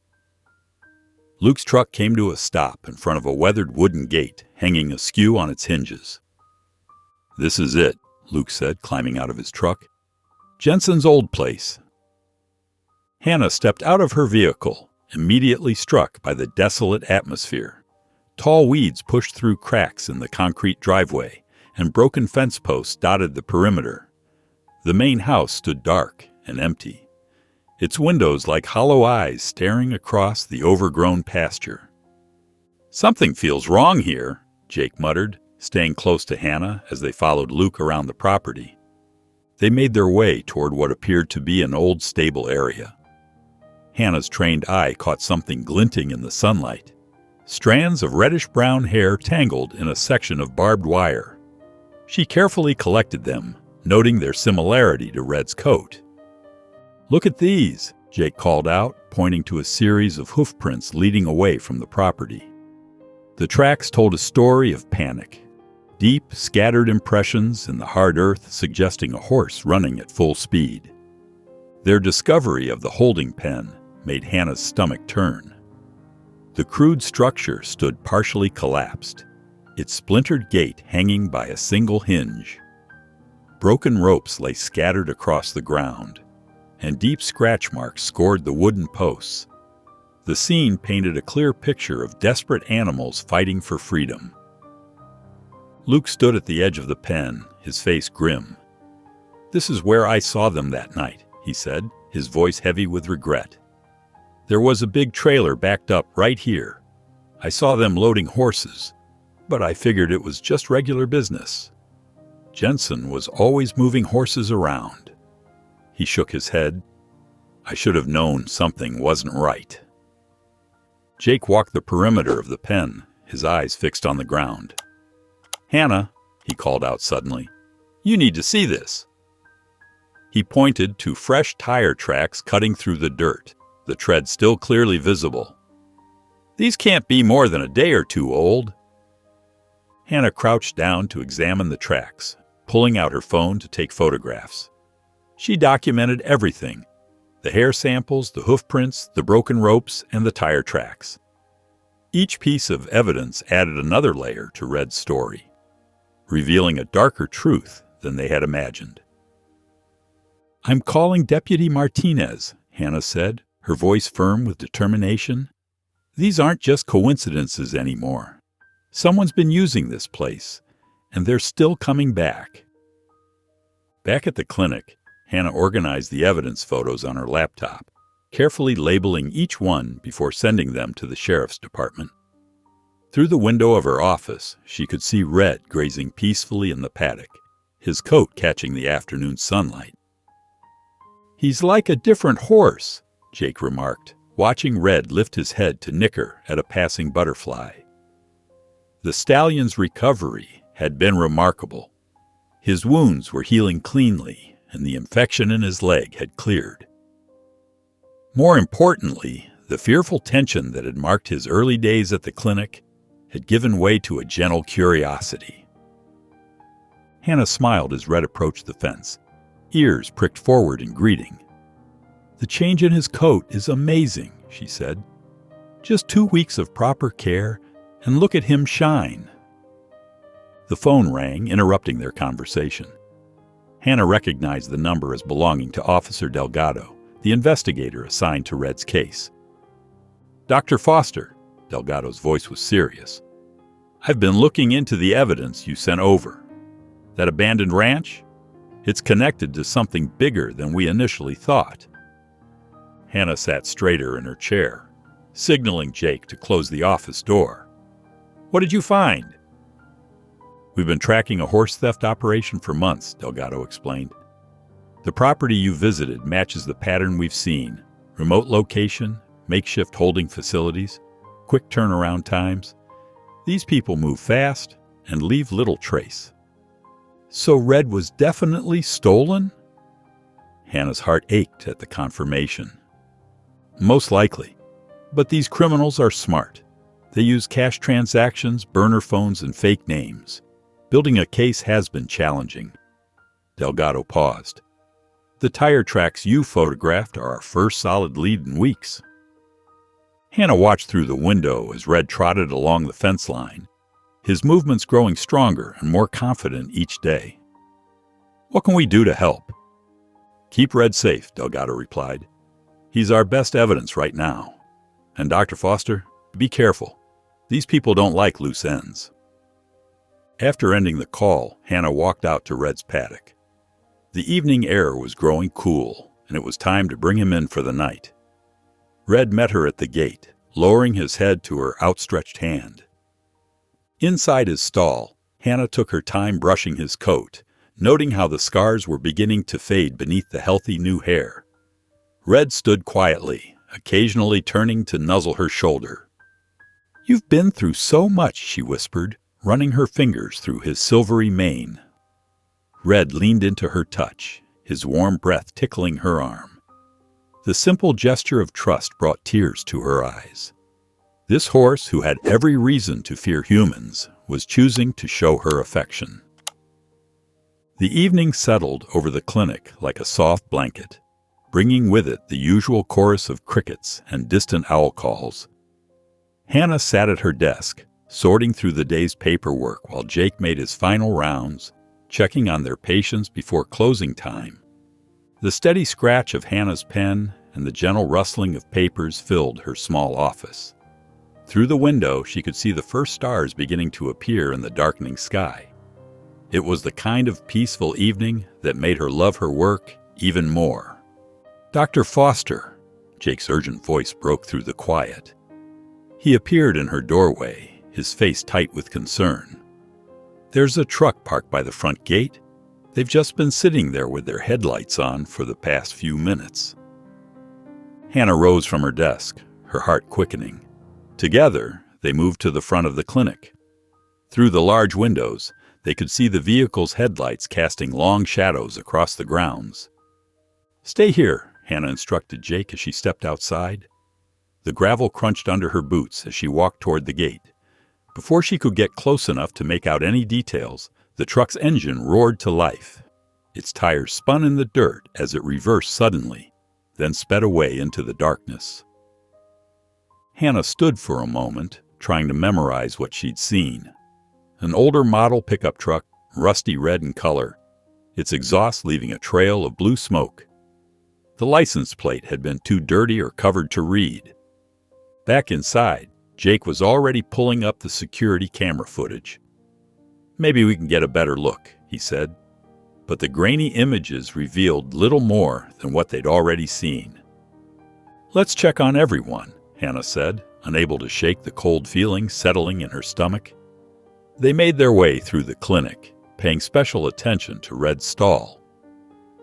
Luke's truck came to a stop in front of a weathered wooden gate hanging askew on its hinges. "This is it," Luke said, climbing out of his truck. "Jensen's old place." Hannah stepped out of her vehicle, immediately struck by the desolate atmosphere. Tall weeds pushed through cracks in the concrete driveway, and broken fence posts dotted the perimeter. The main house stood dark and empty, its windows like hollow eyes staring across the overgrown pasture. "Something feels wrong here," Jake muttered, staying close to Hannah as they followed Luke around the property. They made their way toward what appeared to be an old stable area. Hannah's trained eye caught something glinting in the sunlight. Strands of reddish-brown hair tangled in a section of barbed wire. She carefully collected them, noting their similarity to Red's coat. "Look at these," Jake called out, pointing to a series of hoofprints leading away from the property. The tracks told a story of panic. Deep, scattered impressions in the hard earth suggesting a horse running at full speed. Their discovery of the holding pen made Hannah's stomach turn. The crude structure stood partially collapsed, its splintered gate hanging by a single hinge. Broken ropes lay scattered across the ground, and deep scratch marks scored the wooden posts. The scene painted a clear picture of desperate animals fighting for freedom. Luke stood at the edge of the pen, his face grim. "This is where I saw them that night," he said, his voice heavy with regret. "There was a big trailer backed up right here. I saw them loading horses, but I figured it was just regular business. Jensen was always moving horses around." He shook his head. I should have known something wasn't right. Jake walked the perimeter of the pen, his eyes fixed on the ground. Hannah, he called out suddenly, you need to see this. He pointed to fresh tire tracks cutting through the dirt, the tread still clearly visible. These can't be more than a day or two old. Hannah crouched down to examine the tracks, pulling out her phone to take photographs. She documented everything: the hair samples, the hoof prints, the broken ropes, and the tire tracks. Each piece of evidence added another layer to Red's story, revealing a darker truth than they had imagined. I'm calling Deputy Martinez, Hannah said, her voice firm with determination. These aren't just coincidences anymore. Someone's been using this place, and they're still coming back. Back at the clinic, Hannah organized the evidence photos on her laptop, carefully labeling each one before sending them to the sheriff's department. Through the window of her office, she could see Red grazing peacefully in the paddock, his coat catching the afternoon sunlight. He's like a different horse, Jake remarked, watching Red lift his head to nicker at a passing butterfly. The stallion's recovery had been remarkable. His wounds were healing cleanly, and the infection in his leg had cleared. More importantly, the fearful tension that had marked his early days at the clinic had given way to a gentle curiosity. Hannah smiled as Red approached the fence, ears pricked forward in greeting. The change in his coat is amazing, she said. Just 2 weeks of proper care, and look at him shine. The phone rang, interrupting their conversation. Hannah recognized the number as belonging to Officer Delgado, the investigator assigned to Red's case. Dr. Foster, Delgado's voice was serious. I've been looking into the evidence you sent over. That abandoned ranch? It's connected to something bigger than we initially thought. Hannah sat straighter in her chair, signaling Jake to close the office door. What did you find? We've been tracking a horse theft operation for months, Delgado explained. The property you visited matches the pattern we've seen. Remote location, makeshift holding facilities, quick turnaround times. These people move fast and leave little trace. So Red was definitely stolen? Hannah's heart ached at the confirmation. Most likely. But these criminals are smart. They use cash transactions, burner phones, and fake names. Building a case has been challenging. Delgado paused. The tire tracks you photographed are our first solid lead in weeks. Hannah watched through the window as Red trotted along the fence line, his movements growing stronger and more confident each day. What can we do to help? Keep Red safe, Delgado replied. He's our best evidence right now. And Dr. Foster, be careful. These people don't like loose ends. After ending the call, Hannah walked out to Red's paddock. The evening air was growing cool, and it was time to bring him in for the night. Red met her at the gate, lowering his head to her outstretched hand. Inside his stall, Hannah took her time brushing his coat, noting how the scars were beginning to fade beneath the healthy new hair. Red stood quietly, occasionally turning to nuzzle her shoulder. You've been through so much, she whispered, running her fingers through his silvery mane. Red leaned into her touch, his warm breath tickling her arm. The simple gesture of trust brought tears to her eyes. This horse, who had every reason to fear humans, was choosing to show her affection. The evening settled over the clinic like a soft blanket, bringing with it the usual chorus of crickets and distant owl calls. Hannah sat at her desk, sorting through the day's paperwork while Jake made his final rounds, checking on their patients before closing time. The steady scratch of Hannah's pen and the gentle rustling of papers filled her small office. Through the window, she could see the first stars beginning to appear in the darkening sky. It was the kind of peaceful evening that made her love her work even more. Dr. Foster, Jake's urgent voice broke through the quiet. He appeared in her doorway, his face tight with concern. There's a truck parked by the front gate. They've just been sitting there with their headlights on for the past few minutes. Hannah rose from her desk, her heart quickening. Together, they moved to the front of the clinic. Through the large windows, they could see the vehicle's headlights casting long shadows across the grounds. "Stay here," Hannah instructed Jake as she stepped outside. The gravel crunched under her boots as she walked toward the gate. Before she could get close enough to make out any details, the truck's engine roared to life. Its tires spun in the dirt as it reversed suddenly, then sped away into the darkness. Hannah stood for a moment, trying to memorize what she'd seen. An older model pickup truck, rusty red in color, its exhaust leaving a trail of blue smoke. The license plate had been too dirty or covered to read. Back inside, Jake was already pulling up the security camera footage. "Maybe we can get a better look," he said. But the grainy images revealed little more than what they'd already seen. "Let's check on everyone," Hannah said, unable to shake the cold feeling settling in her stomach. They made their way through the clinic, paying special attention to Red's stall.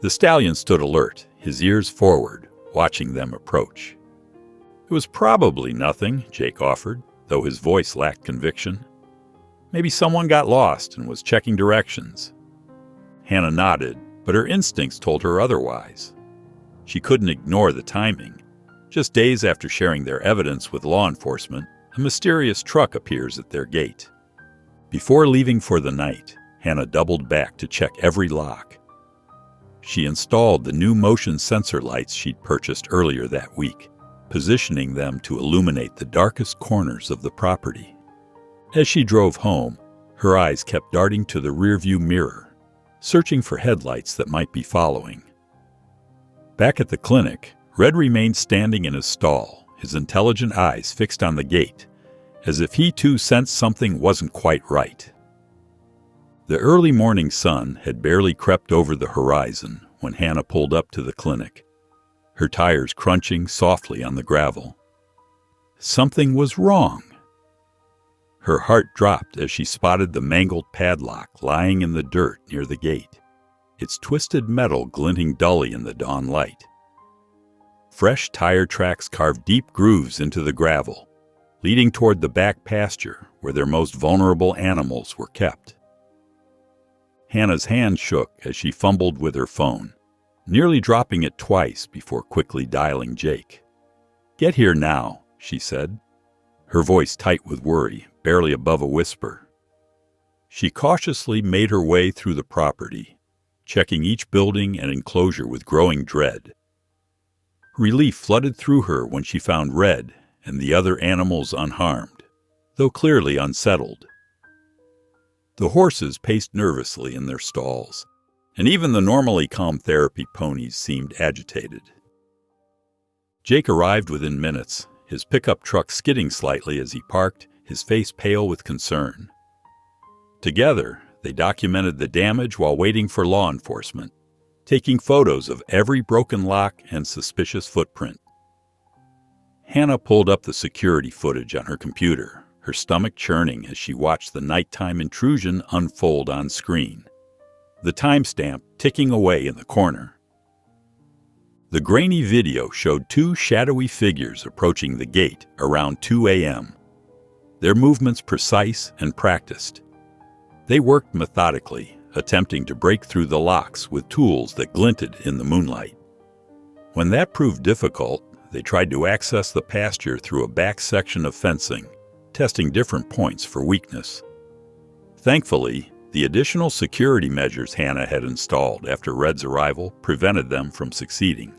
The stallion stood alert, his ears forward, watching them approach. "It was probably nothing," Jake offered, though his voice lacked conviction. "Maybe someone got lost and was checking directions." Hannah nodded, but her instincts told her otherwise. She couldn't ignore the timing. Just days after sharing their evidence with law enforcement, a mysterious truck appears at their gate. Before leaving for the night, Hannah doubled back to check every lock. She installed the new motion sensor lights she'd purchased earlier that week, positioning them to illuminate the darkest corners of the property. As she drove home, her eyes kept darting to the rearview mirror, searching for headlights that might be following. Back at the clinic, Red remained standing in his stall, his intelligent eyes fixed on the gate, as if he too sensed something wasn't quite right. The early morning sun had barely crept over the horizon when Hannah pulled up to the clinic, her tires crunching softly on the gravel. Something was wrong. Her heart dropped as she spotted the mangled padlock lying in the dirt near the gate, its twisted metal glinting dully in the dawn light. Fresh tire tracks carved deep grooves into the gravel, leading toward the back pasture where their most vulnerable animals were kept. Hannah's hand shook as she fumbled with her phone, nearly dropping it twice before quickly dialing Jake. "Get here now," she said, her voice tight with worry, barely above a whisper. She cautiously made her way through the property, checking each building and enclosure with growing dread. Relief flooded through her when she found Red and the other animals unharmed, though clearly unsettled. The horses paced nervously in their stalls, and even the normally calm therapy ponies seemed agitated. Jake arrived within minutes, his pickup truck skidding slightly as he parked, his face pale with concern. Together, they documented the damage while waiting for law enforcement, taking photos of every broken lock and suspicious footprint. Hannah pulled up the security footage on her computer, her stomach churning as she watched the nighttime intrusion unfold on screen, the timestamp ticking away in the corner. The grainy video showed two shadowy figures approaching the gate around 2 a.m., their movements precise and practiced. They worked methodically, attempting to break through the locks with tools that glinted in the moonlight. When that proved difficult, they tried to access the pasture through a back section of fencing, testing different points for weakness. Thankfully, the additional security measures Hannah had installed after Red's arrival prevented them from succeeding.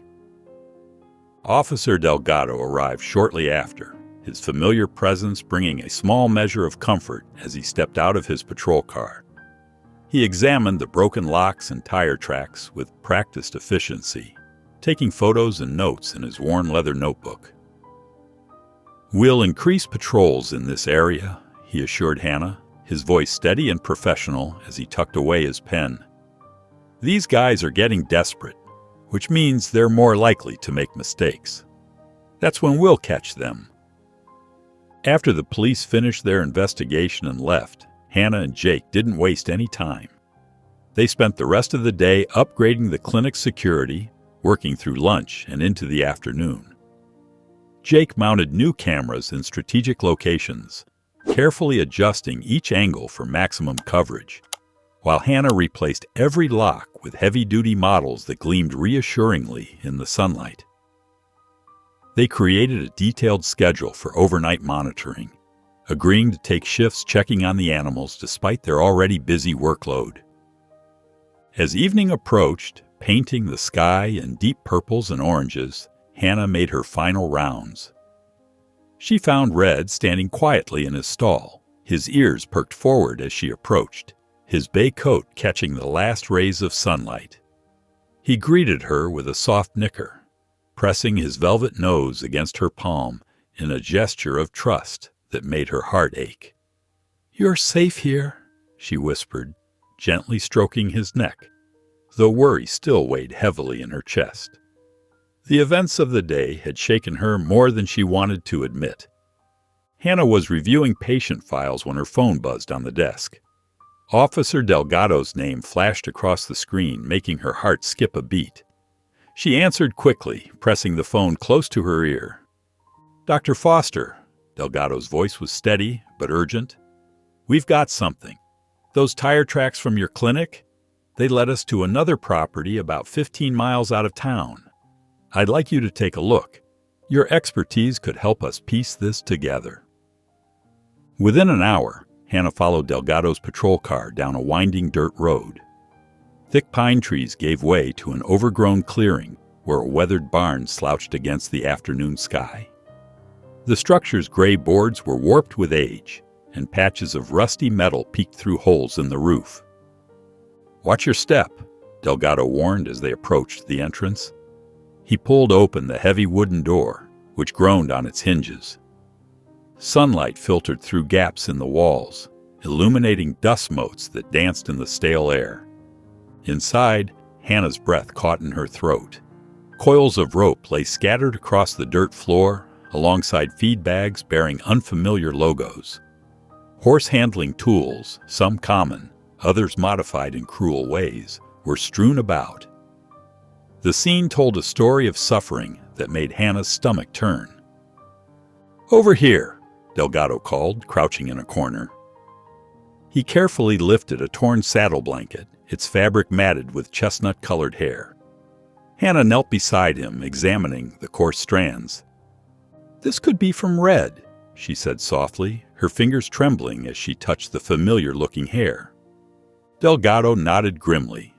Officer Delgado arrived shortly after, his familiar presence bringing a small measure of comfort as he stepped out of his patrol car. He examined the broken locks and tire tracks with practiced efficiency, taking photos and notes in his worn leather notebook. "We'll increase patrols in this area," he assured Hannah, his voice steady and professional as he tucked away his pen. "These guys are getting desperate, which means they're more likely to make mistakes. That's when we'll catch them." After the police finished their investigation and left, Hannah and Jake didn't waste any time. They spent the rest of the day upgrading the clinic's security, working through lunch and into the afternoon. Jake mounted new cameras in strategic locations, carefully adjusting each angle for maximum coverage, while Hannah replaced every lock with heavy-duty models that gleamed reassuringly in the sunlight. They created a detailed schedule for overnight monitoring, agreeing to take shifts checking on the animals despite their already busy workload. As evening approached, painting the sky in deep purples and oranges, Hannah made her final rounds. She found Red standing quietly in his stall, his ears perked forward as she approached, his bay coat catching the last rays of sunlight. He greeted her with a soft nicker, pressing his velvet nose against her palm in a gesture of trust that made her heart ache. "You're safe here," she whispered, gently stroking his neck, though worry still weighed heavily in her chest. The events of the day had shaken her more than she wanted to admit. Hannah was reviewing patient files when her phone buzzed on the desk. Officer Delgado's name flashed across the screen, making her heart skip a beat. She answered quickly, pressing the phone close to her ear. "Dr. Foster," Delgado's voice was steady but urgent. "We've got something. Those tire tracks from your clinic, they led us to another property about 15 miles out of town. I'd like you to take a look. Your expertise could help us piece this together." Within an hour, Hannah followed Delgado's patrol car down a winding dirt road. Thick pine trees gave way to an overgrown clearing where a weathered barn slouched against the afternoon sky. The structure's gray boards were warped with age, and patches of rusty metal peeked through holes in the roof. "Watch your step," Delgado warned as they approached the entrance. He pulled open the heavy wooden door, which groaned on its hinges. Sunlight filtered through gaps in the walls, illuminating dust motes that danced in the stale air. Inside, Hannah's breath caught in her throat. Coils of rope lay scattered across the dirt floor, alongside feed bags bearing unfamiliar logos. Horse-handling tools, some common, others modified in cruel ways, were strewn about. The scene told a story of suffering that made Hannah's stomach turn. "Over here," Delgado called, crouching in a corner. He carefully lifted a torn saddle blanket, its fabric matted with chestnut-colored hair. Hannah knelt beside him, examining the coarse strands. "This could be from Red," she said softly, her fingers trembling as she touched the familiar-looking hair. Delgado nodded grimly.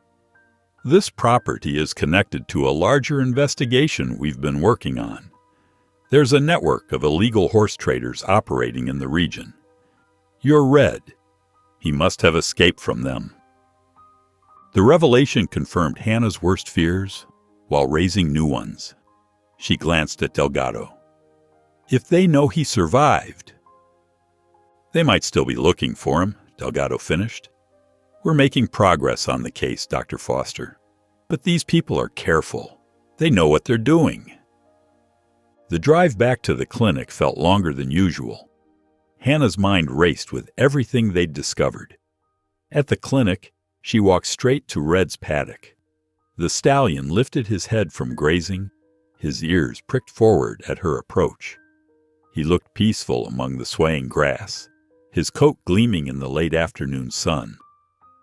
"This property is connected to a larger investigation we've been working on. There's a network of illegal horse traders operating in the region. You're Red. He must have escaped from them." The revelation confirmed Hannah's worst fears while raising new ones. She glanced at Delgado. "If they know he survived..." "They might still be looking for him," Delgado finished. "We're making progress on the case, Dr. Foster. But these people are careful. They know what they're doing." The drive back to the clinic felt longer than usual. Hannah's mind raced with everything they'd discovered. At the clinic, she walked straight to Red's paddock. The stallion lifted his head from grazing, his ears pricked forward at her approach. He looked peaceful among the swaying grass, his coat gleaming in the late afternoon sun,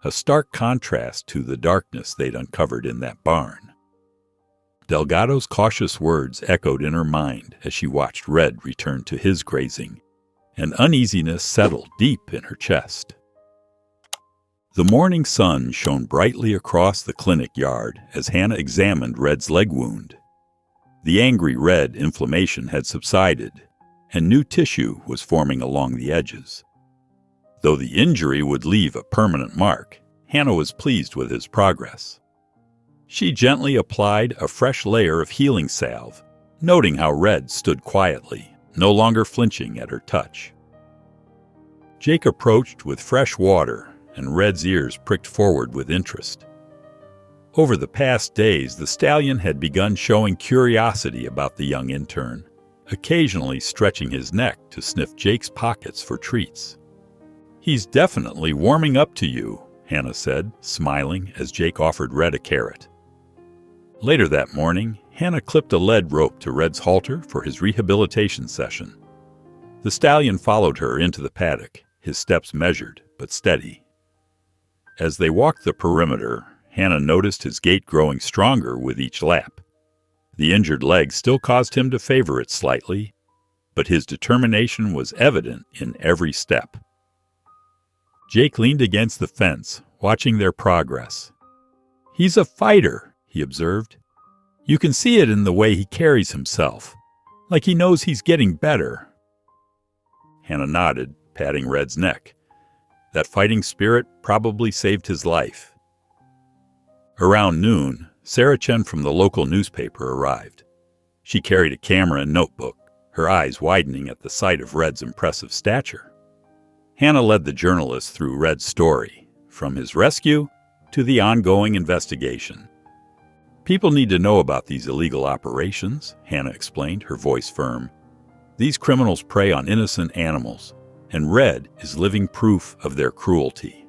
a stark contrast to the darkness they'd uncovered in that barn. Delgado's cautious words echoed in her mind as she watched Red return to his grazing, and uneasiness settled deep in her chest. The morning sun shone brightly across the clinic yard as Hannah examined Red's leg wound. The angry red inflammation had subsided, and new tissue was forming along the edges. Though the injury would leave a permanent mark, Hannah was pleased with his progress. She gently applied a fresh layer of healing salve, noting how Red stood quietly, no longer flinching at her touch. Jake approached with fresh water, and Red's ears pricked forward with interest. Over the past days, the stallion had begun showing curiosity about the young intern, occasionally stretching his neck to sniff Jake's pockets for treats. "He's definitely warming up to you," Hannah said, smiling as Jake offered Red a carrot. Later that morning, Hannah clipped a lead rope to Red's halter for his rehabilitation session. The stallion followed her into the paddock, his steps measured but steady. As they walked the perimeter, Hannah noticed his gait growing stronger with each lap. The injured leg still caused him to favor it slightly, but his determination was evident in every step. Jake leaned against the fence, watching their progress. "He's a fighter," he observed. "You can see it in the way he carries himself, like he knows he's getting better." Hannah nodded, patting Red's neck. That fighting spirit probably saved his life. Around noon, Sarah Chen from the local newspaper arrived. She carried a camera and notebook, her eyes widening at the sight of Red's impressive stature. Hannah led the journalist through Red's story, from his rescue to the ongoing investigation. "People need to know about these illegal operations," Hannah explained, her voice firm. "These criminals prey on innocent animals, and Red is living proof of their cruelty."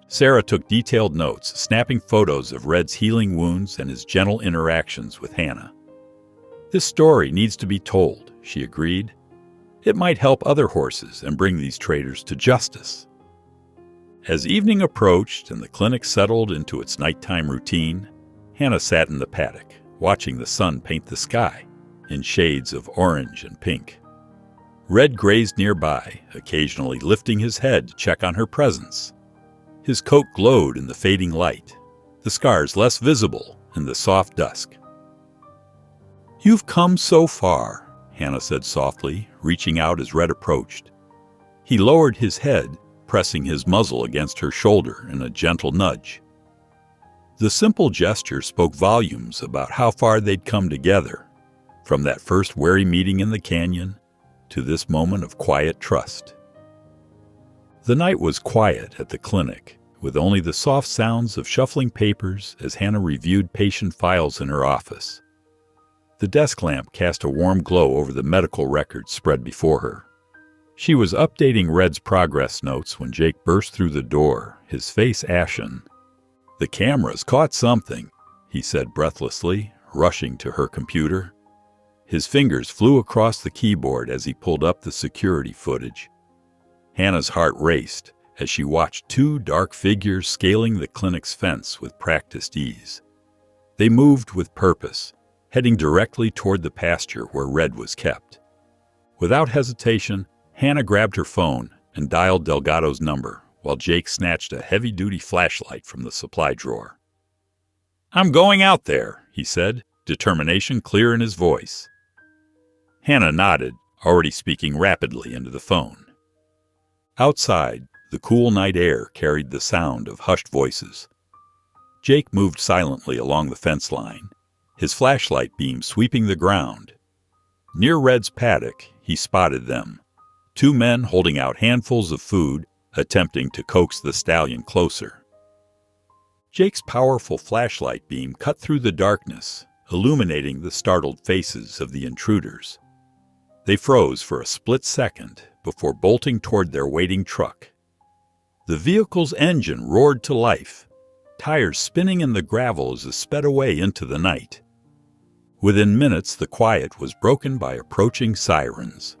Sarah took detailed notes, snapping photos of Red's healing wounds and his gentle interactions with Hannah. "This story needs to be told," she agreed. "It might help other horses and bring these traitors to justice." As evening approached and the clinic settled into its nighttime routine, Hannah sat in the paddock, watching the sun paint the sky in shades of orange and pink. Red grazed nearby, occasionally lifting his head to check on her presence. His coat glowed in the fading light, the scars less visible in the soft dusk. "You've come so far," Hannah said softly, reaching out as Red approached. He lowered his head, pressing his muzzle against her shoulder in a gentle nudge. The simple gesture spoke volumes about how far they'd come together, from that first wary meeting in the canyon to this moment of quiet trust. The night was quiet at the clinic, with only the soft sounds of shuffling papers as Hannah reviewed patient files in her office. The desk lamp cast a warm glow over the medical records spread before her. She was updating Red's progress notes when Jake burst through the door, his face ashen. "The cameras caught something," he said breathlessly, rushing to her computer. His fingers flew across the keyboard as he pulled up the security footage. Hannah's heart raced as she watched two dark figures scaling the clinic's fence with practiced ease. They moved with purpose, heading directly toward the pasture where Red was kept. Without hesitation, Hannah grabbed her phone and dialed Delgado's number, while Jake snatched a heavy-duty flashlight from the supply drawer. "I'm going out there," he said, determination clear in his voice. Hannah nodded, already speaking rapidly into the phone. Outside, the cool night air carried the sound of hushed voices. Jake moved silently along the fence line, his flashlight beam sweeping the ground. Near Red's paddock, he spotted them, two men holding out handfuls of food, attempting to coax the stallion closer. Jake's powerful flashlight beam cut through the darkness, illuminating the startled faces of the intruders. They froze for a split second before bolting toward their waiting truck. The vehicle's engine roared to life, tires spinning in the gravel as it sped away into the night. Within minutes, the quiet was broken by approaching sirens.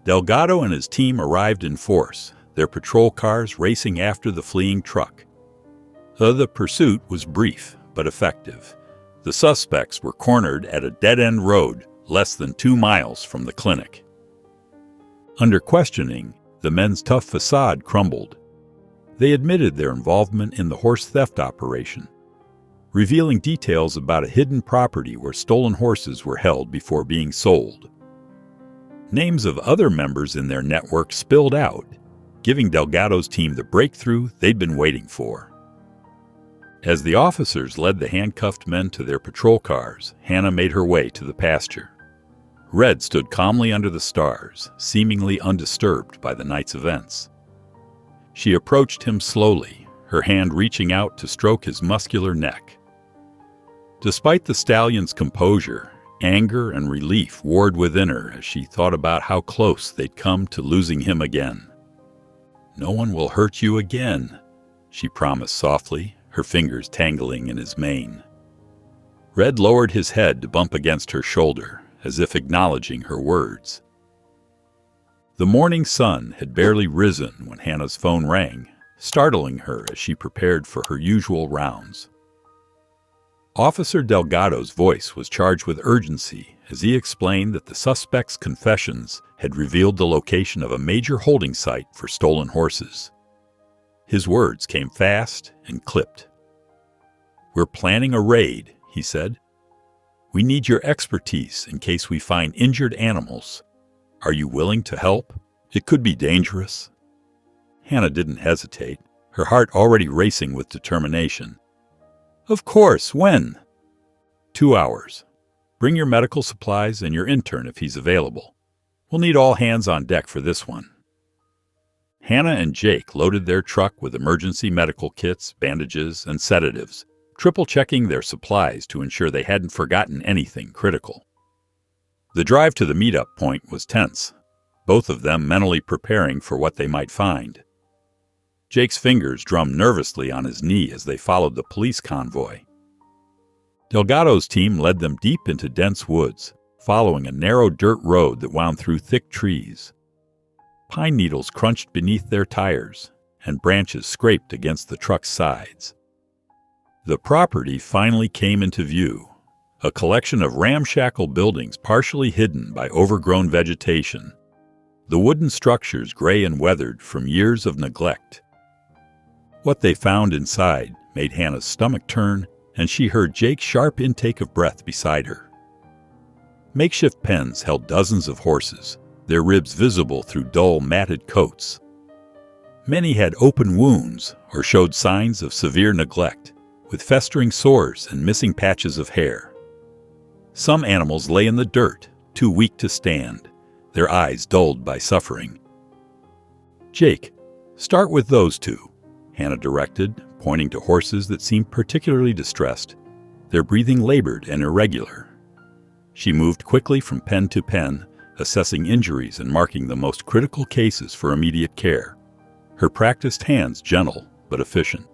Delgado and his team arrived in force, their patrol cars racing after the fleeing truck. The pursuit was brief but effective. The suspects were cornered at a dead-end road less than 2 miles from the clinic. Under questioning, the men's tough facade crumbled. They admitted their involvement in the horse theft operation, revealing details about a hidden property where stolen horses were held before being sold. Names of other members in their network spilled out, giving Delgado's team the breakthrough they'd been waiting for. As the officers led the handcuffed men to their patrol cars, Hannah made her way to the pasture. Red stood calmly under the stars, seemingly undisturbed by the night's events. She approached him slowly, her hand reaching out to stroke his muscular neck. Despite the stallion's composure, anger and relief warred within her as she thought about how close they'd come to losing him again. "No one will hurt you again," she promised softly, her fingers tangling in his mane. Red lowered his head to bump against her shoulder, as if acknowledging her words. The morning sun had barely risen when Hannah's phone rang, startling her as she prepared for her usual rounds. Officer Delgado's voice was charged with urgency as he explained that the suspect's confessions had revealed the location of a major holding site for stolen horses. His words came fast and clipped. "We're planning a raid," he said. "We need your expertise in case we find injured animals. Are you willing to help? It could be dangerous." Hannah didn't hesitate, her heart already racing with determination. "Of course, when?" 2 hours. Bring your medical supplies and your intern if he's available. We'll need all hands on deck for this one." Hannah and Jake loaded their truck with emergency medical kits, bandages, and sedatives, triple-checking their supplies to ensure they hadn't forgotten anything critical. The drive to the meetup point was tense, both of them mentally preparing for what they might find. Jake's fingers drummed nervously on his knee as they followed the police convoy. Delgado's team led them deep into dense woods, following a narrow dirt road that wound through thick trees. Pine needles crunched beneath their tires, and branches scraped against the truck's sides. The property finally came into view, a collection of ramshackle buildings partially hidden by overgrown vegetation, the wooden structures gray and weathered from years of neglect. What they found inside made Hannah's stomach turn, and she heard Jake's sharp intake of breath beside her. Makeshift pens held dozens of horses, their ribs visible through dull, matted coats. Many had open wounds or showed signs of severe neglect, with festering sores and missing patches of hair. Some animals lay in the dirt, too weak to stand, their eyes dulled by suffering. "Jake, start with those two," Hannah directed, pointing to horses that seemed particularly distressed, their breathing labored and irregular. She moved quickly from pen to pen, assessing injuries and marking the most critical cases for immediate care, her practiced hands gentle but efficient.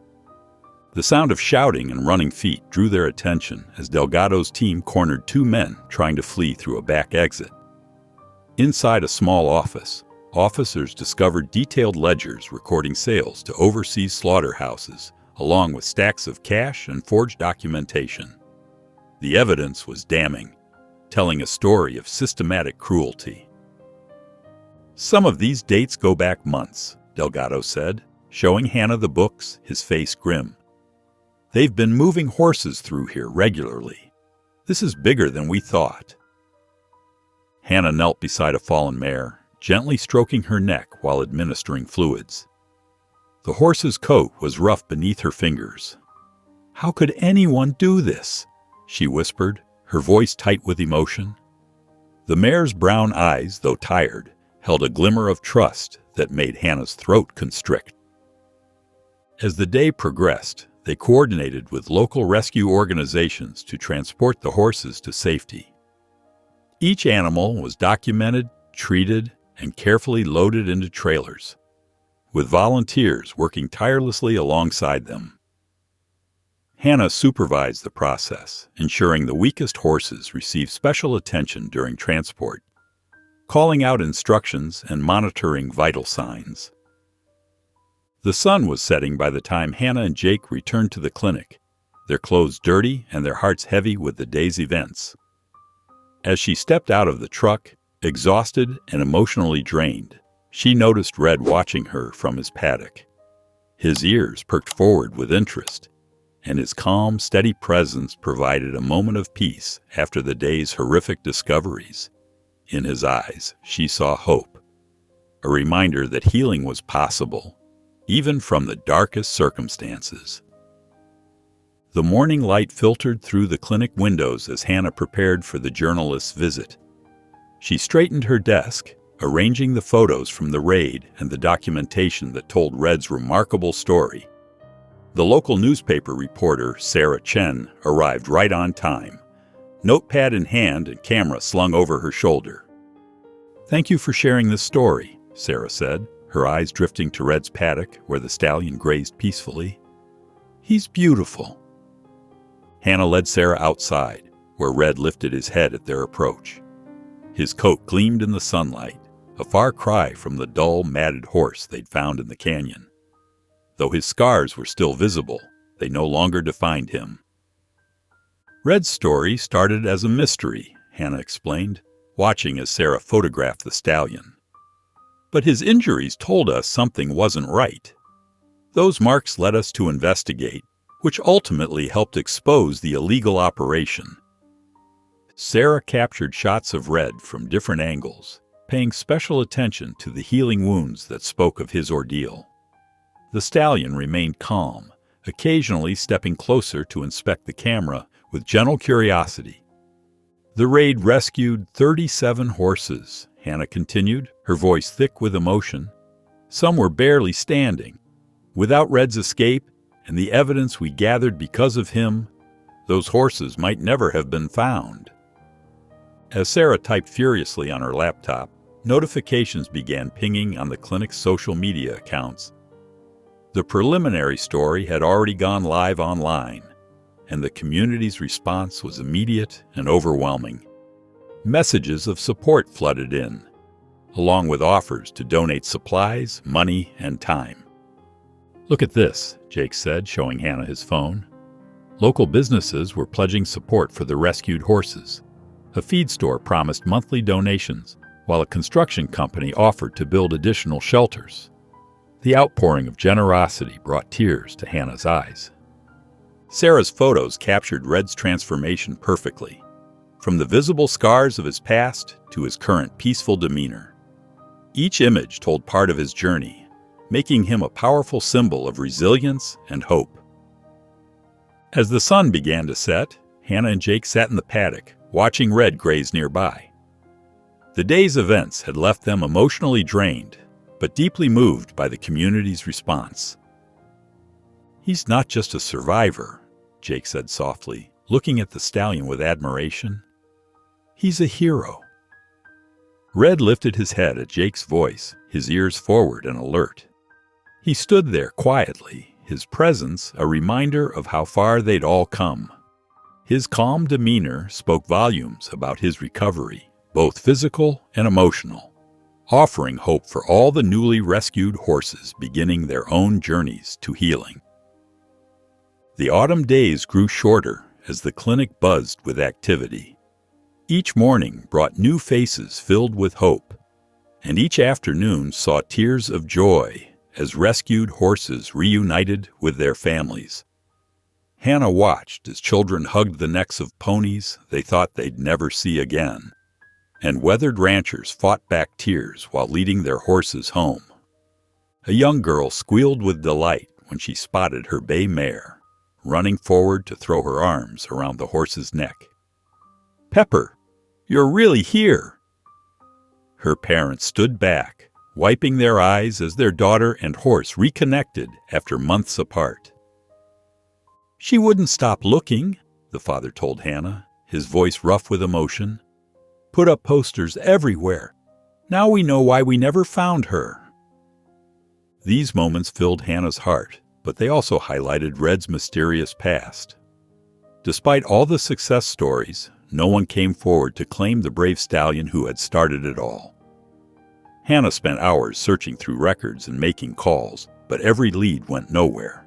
The sound of shouting and running feet drew their attention as Delgado's team cornered 2 men trying to flee through a back exit. Inside a small office, officers discovered detailed ledgers recording sales to overseas slaughterhouses, along with stacks of cash and forged documentation. The evidence was damning, telling a story of systematic cruelty. "Some of these dates go back months," Delgado said, showing Hannah the books, his face grim. "They've been moving horses through here regularly. This is bigger than we thought." Hannah knelt beside a fallen mare, gently stroking her neck while administering fluids. The horse's coat was rough beneath her fingers. "How could anyone do this?" she whispered, her voice tight with emotion. The mare's brown eyes, though tired, held a glimmer of trust that made Hannah's throat constrict. As the day progressed, they coordinated with local rescue organizations to transport the horses to safety. Each animal was documented, treated, and carefully loaded into trailers, with volunteers working tirelessly alongside them. Hannah supervised the process, ensuring the weakest horses received special attention during transport, calling out instructions and monitoring vital signs. The sun was setting by the time Hannah and Jake returned to the clinic, their clothes dirty and their hearts heavy with the day's events. As she stepped out of the truck, exhausted and emotionally drained, she noticed Red watching her from his paddock. His ears perked forward with interest, and his calm, steady presence provided a moment of peace after the day's horrific discoveries. In his eyes, she saw hope, a reminder that healing was possible, even from the darkest circumstances. The morning light filtered through the clinic windows as Hannah prepared for the journalist's visit. She straightened her desk, arranging the photos from the raid and the documentation that told Red's remarkable story. The local newspaper reporter, Sarah Chen, arrived right on time, notepad in hand and camera slung over her shoulder. "Thank you for sharing this story," Sarah said, her eyes drifting to Red's paddock where the stallion grazed peacefully. "He's beautiful." Hannah led Sarah outside, where Red lifted his head at their approach. His coat gleamed in the sunlight, a far cry from the dull, matted horse they'd found in the canyon. Though his scars were still visible, they no longer defined him. Red's story started as a mystery, Hannah explained, watching as Sarah photographed the stallion. But his injuries told us something wasn't right. Those marks led us to investigate, which ultimately helped expose the illegal operation. Sarah captured shots of Red from different angles, paying special attention to the healing wounds that spoke of his ordeal. The stallion remained calm, occasionally stepping closer to inspect the camera with gentle curiosity. The raid rescued 37 horses, Hannah continued, her voice thick with emotion. Some were barely standing. Without Red's escape and the evidence we gathered because of him, those horses might never have been found. As Sarah typed furiously on her laptop, notifications began pinging on the clinic's social media accounts. The preliminary story had already gone live online, and the community's response was immediate and overwhelming. Messages of support flooded in, along with offers to donate supplies, money, and time. "Look at this," Jake said, showing Hannah his phone. Local businesses were pledging support for the rescued horses. A feed store promised monthly donations, while a construction company offered to build additional shelters. The outpouring of generosity brought tears to Hannah's eyes. Sarah's photos captured Red's transformation perfectly, from the visible scars of his past to his current peaceful demeanor. Each image told part of his journey, making him a powerful symbol of resilience and hope. As the sun began to set, Hannah and Jake sat in the paddock, watching Red graze nearby. The day's events had left them emotionally drained, but deeply moved by the community's response. "He's not just a survivor," Jake said softly, looking at the stallion with admiration. "He's a hero." Red lifted his head at Jake's voice, his ears forward and alert. He stood there quietly, his presence a reminder of how far they'd all come. His calm demeanor spoke volumes about his recovery, both physical and emotional, offering hope for all the newly rescued horses beginning their own journeys to healing. The autumn days grew shorter as the clinic buzzed with activity. Each morning brought new faces filled with hope, and each afternoon saw tears of joy as rescued horses reunited with their families. Hannah watched as children hugged the necks of ponies they thought they'd never see again, and weathered ranchers fought back tears while leading their horses home. A young girl squealed with delight when she spotted her bay mare, running forward to throw her arms around the horse's neck. "Pepper, you're really here!" Her parents stood back, wiping their eyes as their daughter and horse reconnected after months apart. "She wouldn't stop looking," the father told Hannah, his voice rough with emotion. "Put up posters everywhere. Now we know why we never found her." These moments filled Hannah's heart, but they also highlighted Red's mysterious past. Despite all the success stories, no one came forward to claim the brave stallion who had started it all. Hannah spent hours searching through records and making calls, but every lead went nowhere.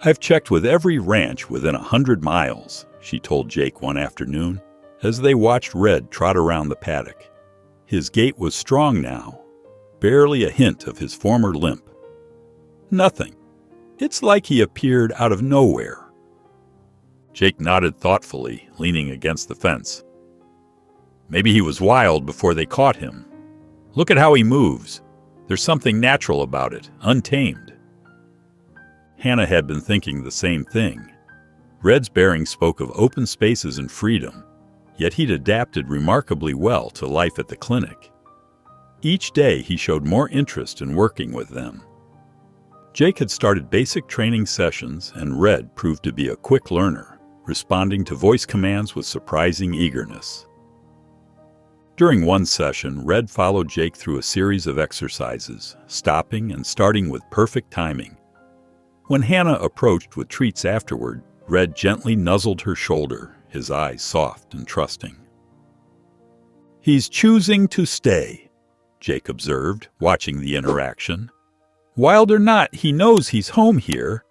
"I've checked with every ranch within 100 miles, she told Jake one afternoon, as they watched Red trot around the paddock. His gait was strong now, barely a hint of his former limp. "Nothing. It's like he appeared out of nowhere." Jake nodded thoughtfully, leaning against the fence. "Maybe he was wild before they caught him. Look at how he moves. There's something natural about it, untamed." Hannah had been thinking the same thing. Red's bearing spoke of open spaces and freedom, yet he'd adapted remarkably well to life at the clinic. Each day he showed more interest in working with them. Jake had started basic training sessions, and Red proved to be a quick learner, responding to voice commands with surprising eagerness. During one session, Red followed Jake through a series of exercises, stopping and starting with perfect timing. When Hannah approached with treats afterward, Red gently nuzzled her shoulder, his eyes soft and trusting. "He's choosing to stay," Jake observed, watching the interaction. "Wild or not, he knows he's home here."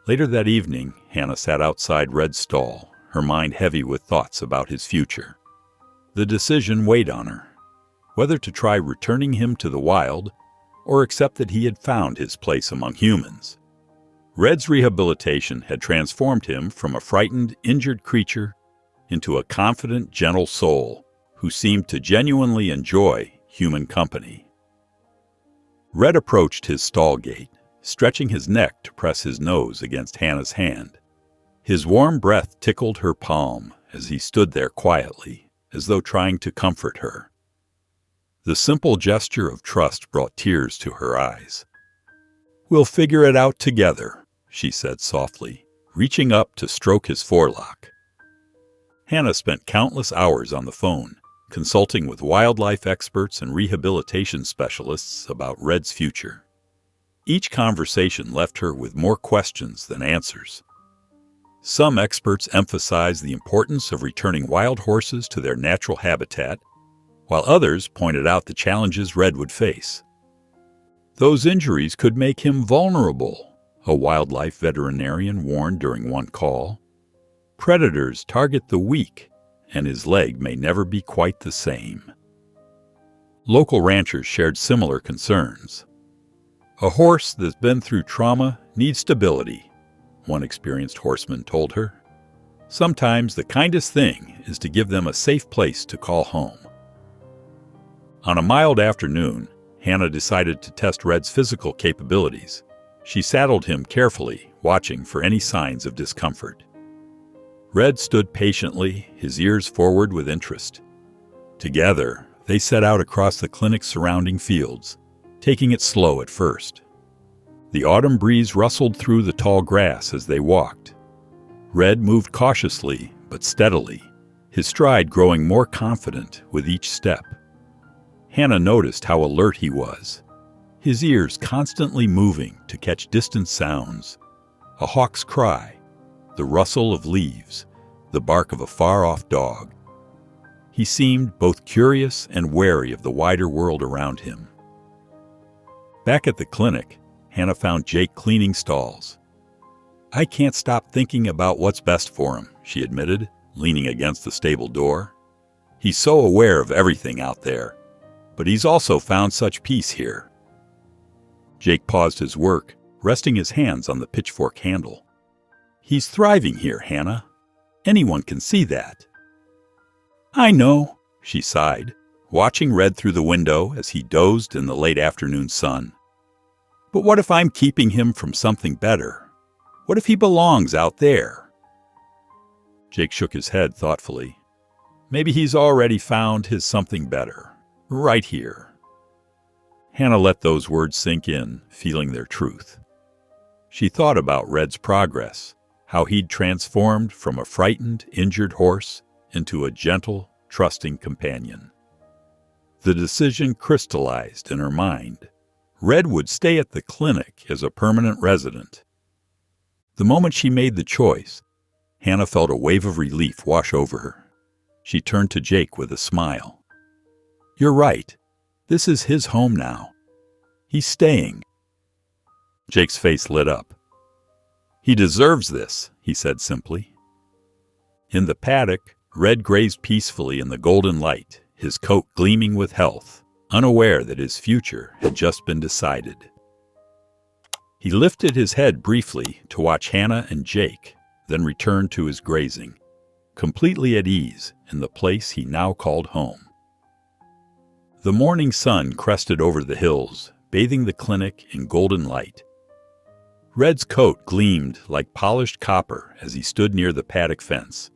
Later that evening, Hannah sat outside Red's stall, her mind heavy with thoughts about his future. The decision weighed on her, whether to try returning him to the wild or accept that he had found his place among humans. Red's rehabilitation had transformed him from a frightened, injured creature into a confident, gentle soul who seemed to genuinely enjoy human company. Red approached his stall gate, stretching his neck to press his nose against Hannah's hand. His warm breath tickled her palm as he stood there quietly, as though trying to comfort her. The simple gesture of trust brought tears to her eyes. "We'll figure it out together," she said softly, reaching up to stroke his forelock. Hannah spent countless hours on the phone, consulting with wildlife experts and rehabilitation specialists about Red's future. Each conversation left her with more questions than answers. Some experts emphasized the importance of returning wild horses to their natural habitat, while others pointed out the challenges Red would face. Those injuries could make him vulnerable, a wildlife veterinarian warned during one call. Predators target the weak, and his leg may never be quite the same. Local ranchers shared similar concerns. "A horse that's been through trauma needs stability," one experienced horseman told her. "Sometimes the kindest thing is to give them a safe place to call home." On a mild afternoon, Hannah decided to test Red's physical capabilities. She saddled him carefully, watching for any signs of discomfort. Red stood patiently, his ears forward with interest. Together, they set out across the clinic's surrounding fields, taking it slow at first. The autumn breeze rustled through the tall grass as they walked. Red moved cautiously but steadily, his stride growing more confident with each step. Hannah noticed how alert he was, his ears constantly moving to catch distant sounds, a hawk's cry, the rustle of leaves, the bark of a far-off dog. He seemed both curious and wary of the wider world around him. Back at the clinic, Hannah found Jake cleaning stalls. "I can't stop thinking about what's best for him," she admitted, leaning against the stable door. "He's so aware of everything out there, but he's also found such peace here." Jake paused his work, resting his hands on the pitchfork handle. "He's thriving here, Hannah. Anyone can see that." "I know," she sighed, watching Red through the window as he dozed in the late afternoon sun. "But what if I'm keeping him from something better? What if he belongs out there?" Jake shook his head thoughtfully. "Maybe he's already found his something better, right here." Hannah let those words sink in, feeling their truth. She thought about Red's progress, how he'd transformed from a frightened, injured horse into a gentle, trusting companion. The decision crystallized in her mind. Red would stay at the clinic as a permanent resident. The moment she made the choice, Hannah felt a wave of relief wash over her. She turned to Jake with a smile. "You're right. This is his home now. He's staying." Jake's face lit up. "He deserves this," he said simply. In the paddock, Red grazed peacefully in the golden light, his coat gleaming with health, unaware that his future had just been decided. He lifted his head briefly to watch Hannah and Jake, then returned to his grazing, completely at ease in the place he now called home. The morning sun crested over the hills, bathing the clinic in golden light. Red's coat gleamed like polished copper as he stood near the paddock fence,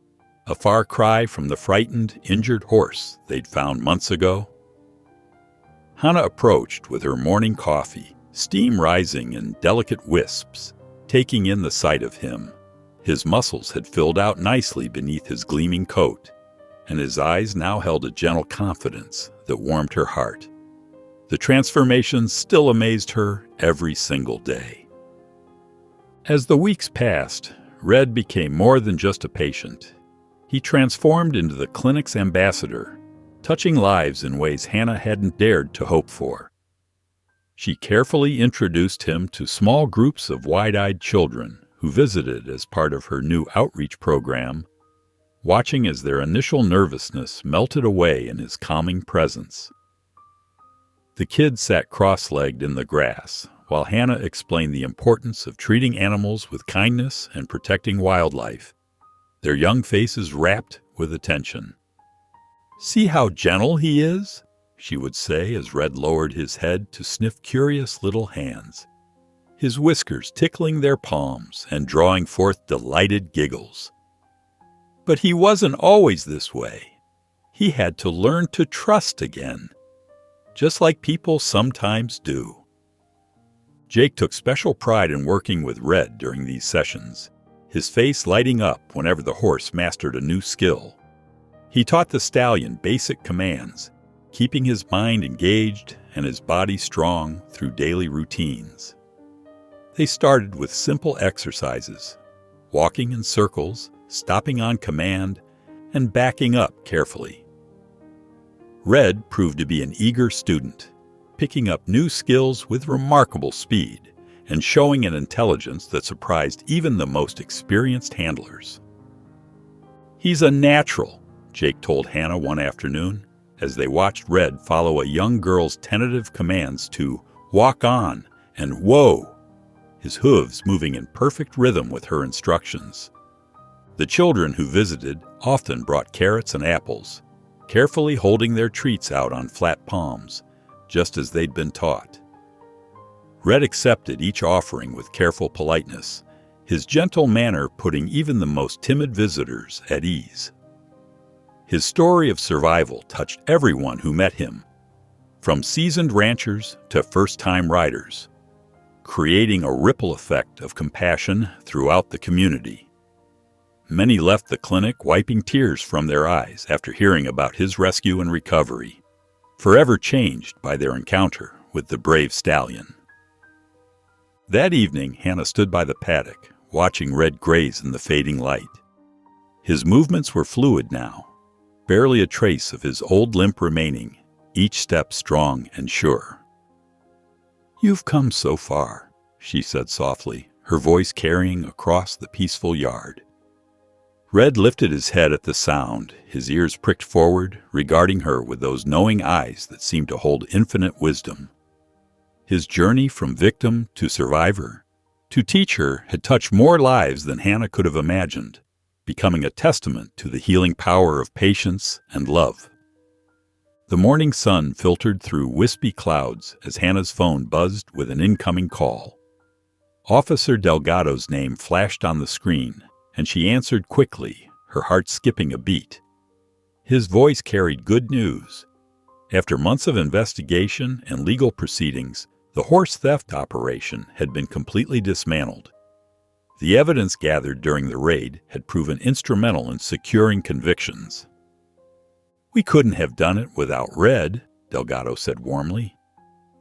a far cry from the frightened, injured horse they'd found months ago. Hannah approached with her morning coffee, steam rising in delicate wisps, taking in the sight of him. His muscles had filled out nicely beneath his gleaming coat, and his eyes now held a gentle confidence that warmed her heart. The transformation still amazed her every single day. As the weeks passed, Red became more than just a patient. He transformed into the clinic's ambassador, touching lives in ways Hannah hadn't dared to hope for. She carefully introduced him to small groups of wide-eyed children who visited as part of her new outreach program, watching as their initial nervousness melted away in his calming presence. The kids sat cross-legged in the grass, while Hannah explained the importance of treating animals with kindness and protecting wildlife, their young faces rapt with attention. "See how gentle he is?" she would say as Red lowered his head to sniff curious little hands, his whiskers tickling their palms and drawing forth delighted giggles. But he wasn't always this way. He had to learn to trust again, just like people sometimes do. Jake took special pride in working with Red during these sessions, his face lighting up whenever the horse mastered a new skill. He taught the stallion basic commands, keeping his mind engaged and his body strong through daily routines. They started with simple exercises, walking in circles, stopping on command, and backing up carefully. Red proved to be an eager student, picking up new skills with remarkable speed and showing an intelligence that surprised even the most experienced handlers. "He's a natural," Jake told Hannah one afternoon as they watched Red follow a young girl's tentative commands to walk on and whoa, his hooves moving in perfect rhythm with her instructions. The children who visited often brought carrots and apples, carefully holding their treats out on flat palms, just as they'd been taught. Red accepted each offering with careful politeness, his gentle manner putting even the most timid visitors at ease. His story of survival touched everyone who met him, from seasoned ranchers to first-time riders, creating a ripple effect of compassion throughout the community. Many left the clinic wiping tears from their eyes after hearing about his rescue and recovery, forever changed by their encounter with the brave stallion. That evening, Hannah stood by the paddock, watching Red graze in the fading light. His movements were fluid now, barely a trace of his old limp remaining, each step strong and sure. "You've come so far," she said softly, her voice carrying across the peaceful yard. Red lifted his head at the sound, his ears pricked forward, regarding her with those knowing eyes that seemed to hold infinite wisdom. His journey from victim to survivor, to teacher, had touched more lives than Hannah could have imagined, becoming a testament to the healing power of patience and love. The morning sun filtered through wispy clouds as Hannah's phone buzzed with an incoming call. Officer Delgado's name flashed on the screen, and she answered quickly, her heart skipping a beat. His voice carried good news. After months of investigation and legal proceedings, the horse theft operation had been completely dismantled. The evidence gathered during the raid had proven instrumental in securing convictions. "We couldn't have done it without Red," Delgado said warmly.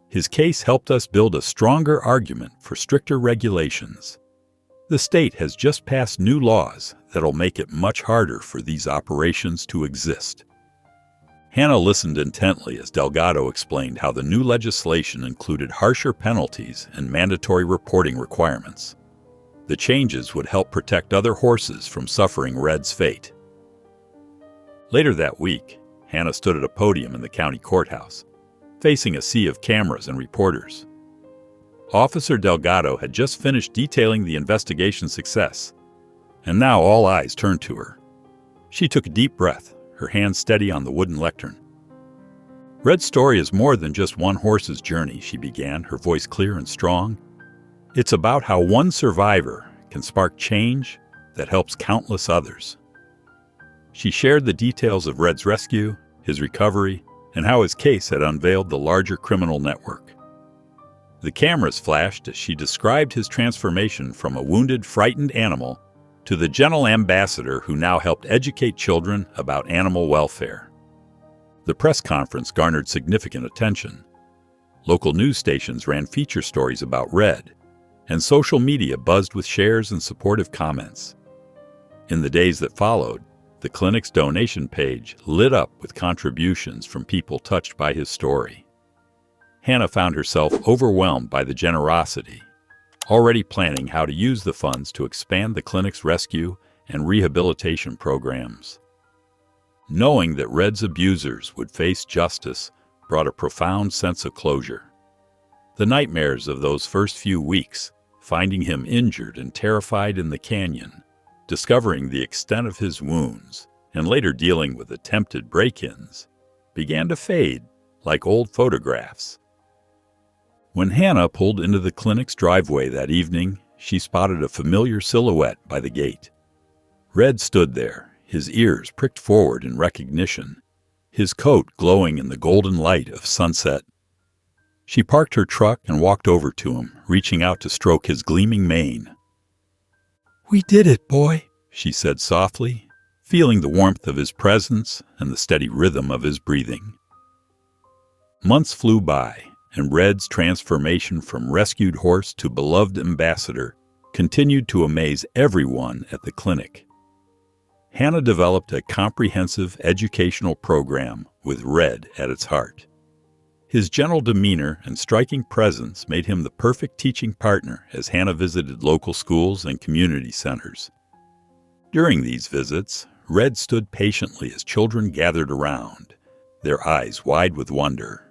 "His case helped us build a stronger argument for stricter regulations. The state has just passed new laws that'll make it much harder for these operations to exist." Hannah listened intently as Delgado explained how the new legislation included harsher penalties and mandatory reporting requirements. The changes would help protect other horses from suffering Red's fate. Later that week, Hannah stood at a podium in the county courthouse, facing a sea of cameras and reporters. Officer Delgado had just finished detailing the investigation's success, and now all eyes turned to her. She took a deep breath, her hand steady on the wooden lectern. "Red's story is more than just one horse's journey," she began, her voice clear and strong. "It's about how one survivor can spark change that helps countless others." She shared the details of Red's rescue, his recovery, and how his case had unveiled the larger criminal network. The cameras flashed as she described his transformation from a wounded, frightened animal to the gentle ambassador who now helped educate children about animal welfare. The press conference garnered significant attention. Local news stations ran feature stories about Red, and social media buzzed with shares and supportive comments. In the days that followed, the clinic's donation page lit up with contributions from people touched by his story. Hannah found herself overwhelmed by the generosity, already planning how to use the funds to expand the clinic's rescue and rehabilitation programs. Knowing that Red's abusers would face justice brought a profound sense of closure. The nightmares of those first few weeks, finding him injured and terrified in the canyon, discovering the extent of his wounds, and later dealing with attempted break-ins, began to fade like old photographs. When Hannah pulled into the clinic's driveway that evening, she spotted a familiar silhouette by the gate. Red stood there, his ears pricked forward in recognition, his coat glowing in the golden light of sunset. She parked her truck and walked over to him, reaching out to stroke his gleaming mane. "We did it, boy," she said softly, feeling the warmth of his presence and the steady rhythm of his breathing. Months flew by, and Red's transformation from rescued horse to beloved ambassador continued to amaze everyone at the clinic. Hannah developed a comprehensive educational program with Red at its heart. His gentle demeanor and striking presence made him the perfect teaching partner as Hannah visited local schools and community centers. During these visits, Red stood patiently as children gathered around, their eyes wide with wonder.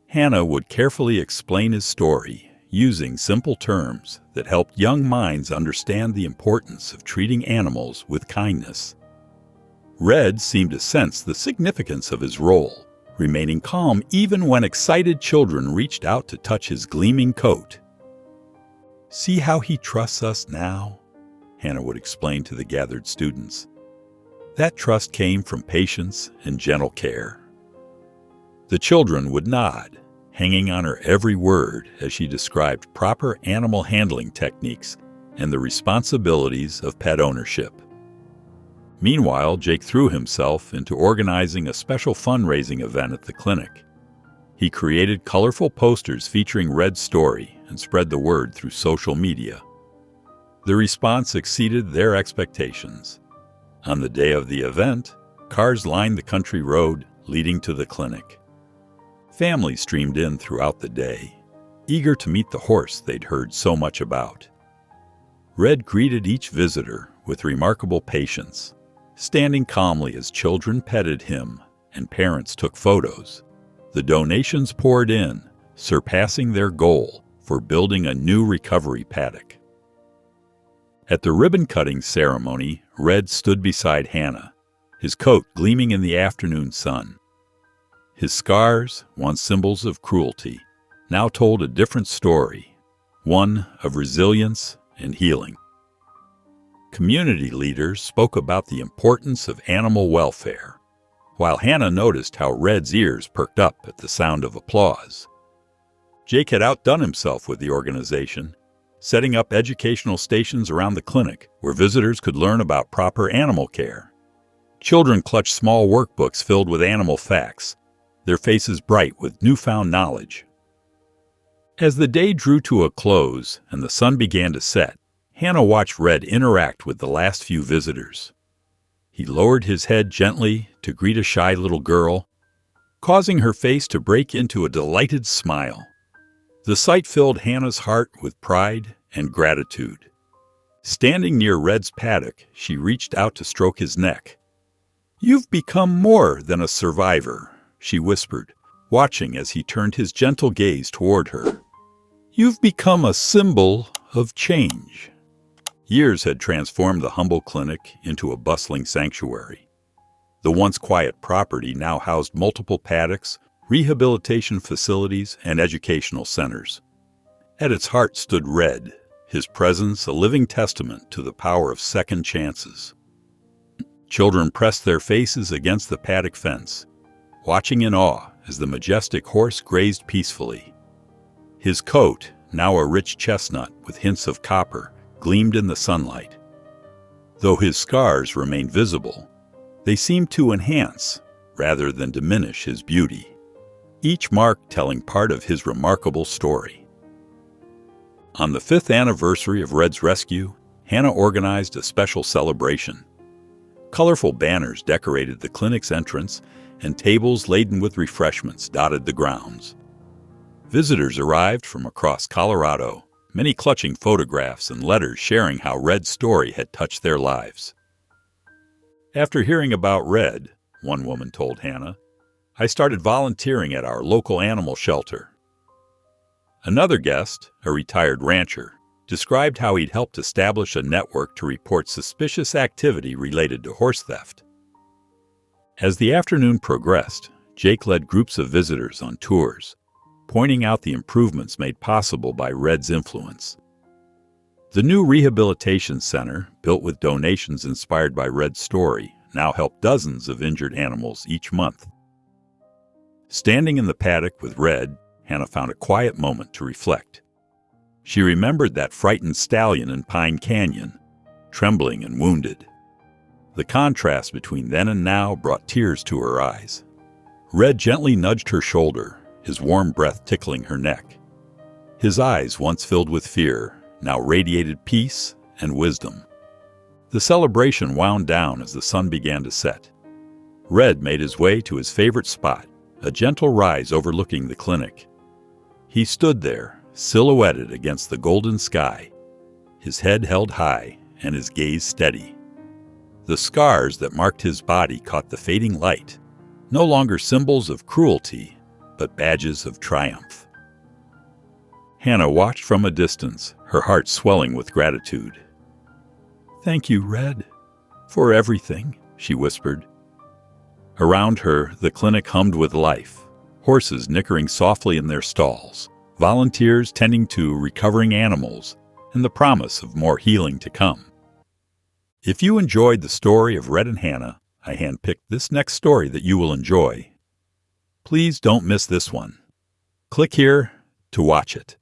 Hannah would carefully explain his story, using simple terms that helped young minds understand the importance of treating animals with kindness. Red seemed to sense the significance of his role, remaining calm even when excited children reached out to touch his gleaming coat. "See how he trusts us now?" Hannah would explain to the gathered students. That trust came from patience and gentle care. The children would nod, hanging on her every word as she described proper animal handling techniques and the responsibilities of pet ownership. Meanwhile, Jake threw himself into organizing a special fundraising event at the clinic. He created colorful posters featuring Red's story and spread the word through social media. The response exceeded their expectations. On the day of the event, cars lined the country road leading to the clinic. Families streamed in throughout the day, eager to meet the horse they'd heard so much about. Red greeted each visitor with remarkable patience, standing calmly as children petted him and parents took photos. The donations poured in, surpassing their goal for building a new recovery paddock. At the ribbon-cutting ceremony, Red stood beside Hannah, his coat gleaming in the afternoon sun. His scars, once symbols of cruelty, now told a different story, one of resilience and healing. Community leaders spoke about the importance of animal welfare, while Hannah noticed how Red's ears perked up at the sound of applause. Jake had outdone himself with the organization, setting up educational stations around the clinic where visitors could learn about proper animal care. Children clutched small workbooks filled with animal facts, their faces bright with newfound knowledge. As the day drew to a close and the sun began to set, Hannah watched Red interact with the last few visitors. He lowered his head gently to greet a shy little girl, causing her face to break into a delighted smile. The sight filled Hannah's heart with pride and gratitude. Standing near Red's paddock, she reached out to stroke his neck. "You've become more than a survivor," she whispered, watching as he turned his gentle gaze toward her. "You've become a symbol of change." Years had transformed the humble clinic into a bustling sanctuary. The once quiet property now housed multiple paddocks, rehabilitation facilities, and educational centers. At its heart stood Red, his presence a living testament to the power of second chances. Children pressed their faces against the paddock fence, watching in awe as the majestic horse grazed peacefully. His coat, now a rich chestnut with hints of copper, gleamed in the sunlight. Though his scars remain visible, they seem to enhance rather than diminish his beauty, each mark telling part of his remarkable story. On the 5th anniversary of Red's rescue, Hannah organized a special celebration. Colorful banners decorated the clinic's entrance, and tables laden with refreshments dotted the grounds. Visitors arrived from across Colorado, many clutching photographs and letters sharing how Red's story had touched their lives. After hearing about Red, one woman told Hannah, I started volunteering at our local animal shelter. Another guest, a retired rancher, described how he'd helped establish a network to report suspicious activity related to horse theft. As the afternoon progressed, Jake led groups of visitors on tours, pointing out the improvements made possible by Red's influence. The new rehabilitation center, built with donations inspired by Red's story, now help dozens of injured animals each month. Standing in the paddock with Red, Hannah found a quiet moment to reflect. She remembered that frightened stallion in Pine Canyon, trembling and wounded. The contrast between then and now brought tears to her eyes. Red gently nudged her shoulder, his warm breath tickling her neck. His eyes, once filled with fear, now radiated peace and wisdom. The celebration wound down as the sun began to set. Red made his way to his favorite spot, a gentle rise overlooking the clinic. He stood there, silhouetted against the golden sky, his head held high and his gaze steady. The scars that marked his body caught the fading light, no longer symbols of cruelty, but badges of triumph. Hannah watched from a distance, her heart swelling with gratitude. Thank you, Red, for everything, she whispered. Around her, the clinic hummed with life, horses nickering softly in their stalls, volunteers tending to recovering animals, and the promise of more healing to come. If you enjoyed the story of Red and Hannah, I handpicked this next story that you will enjoy. Please don't miss this one. Click here to watch it.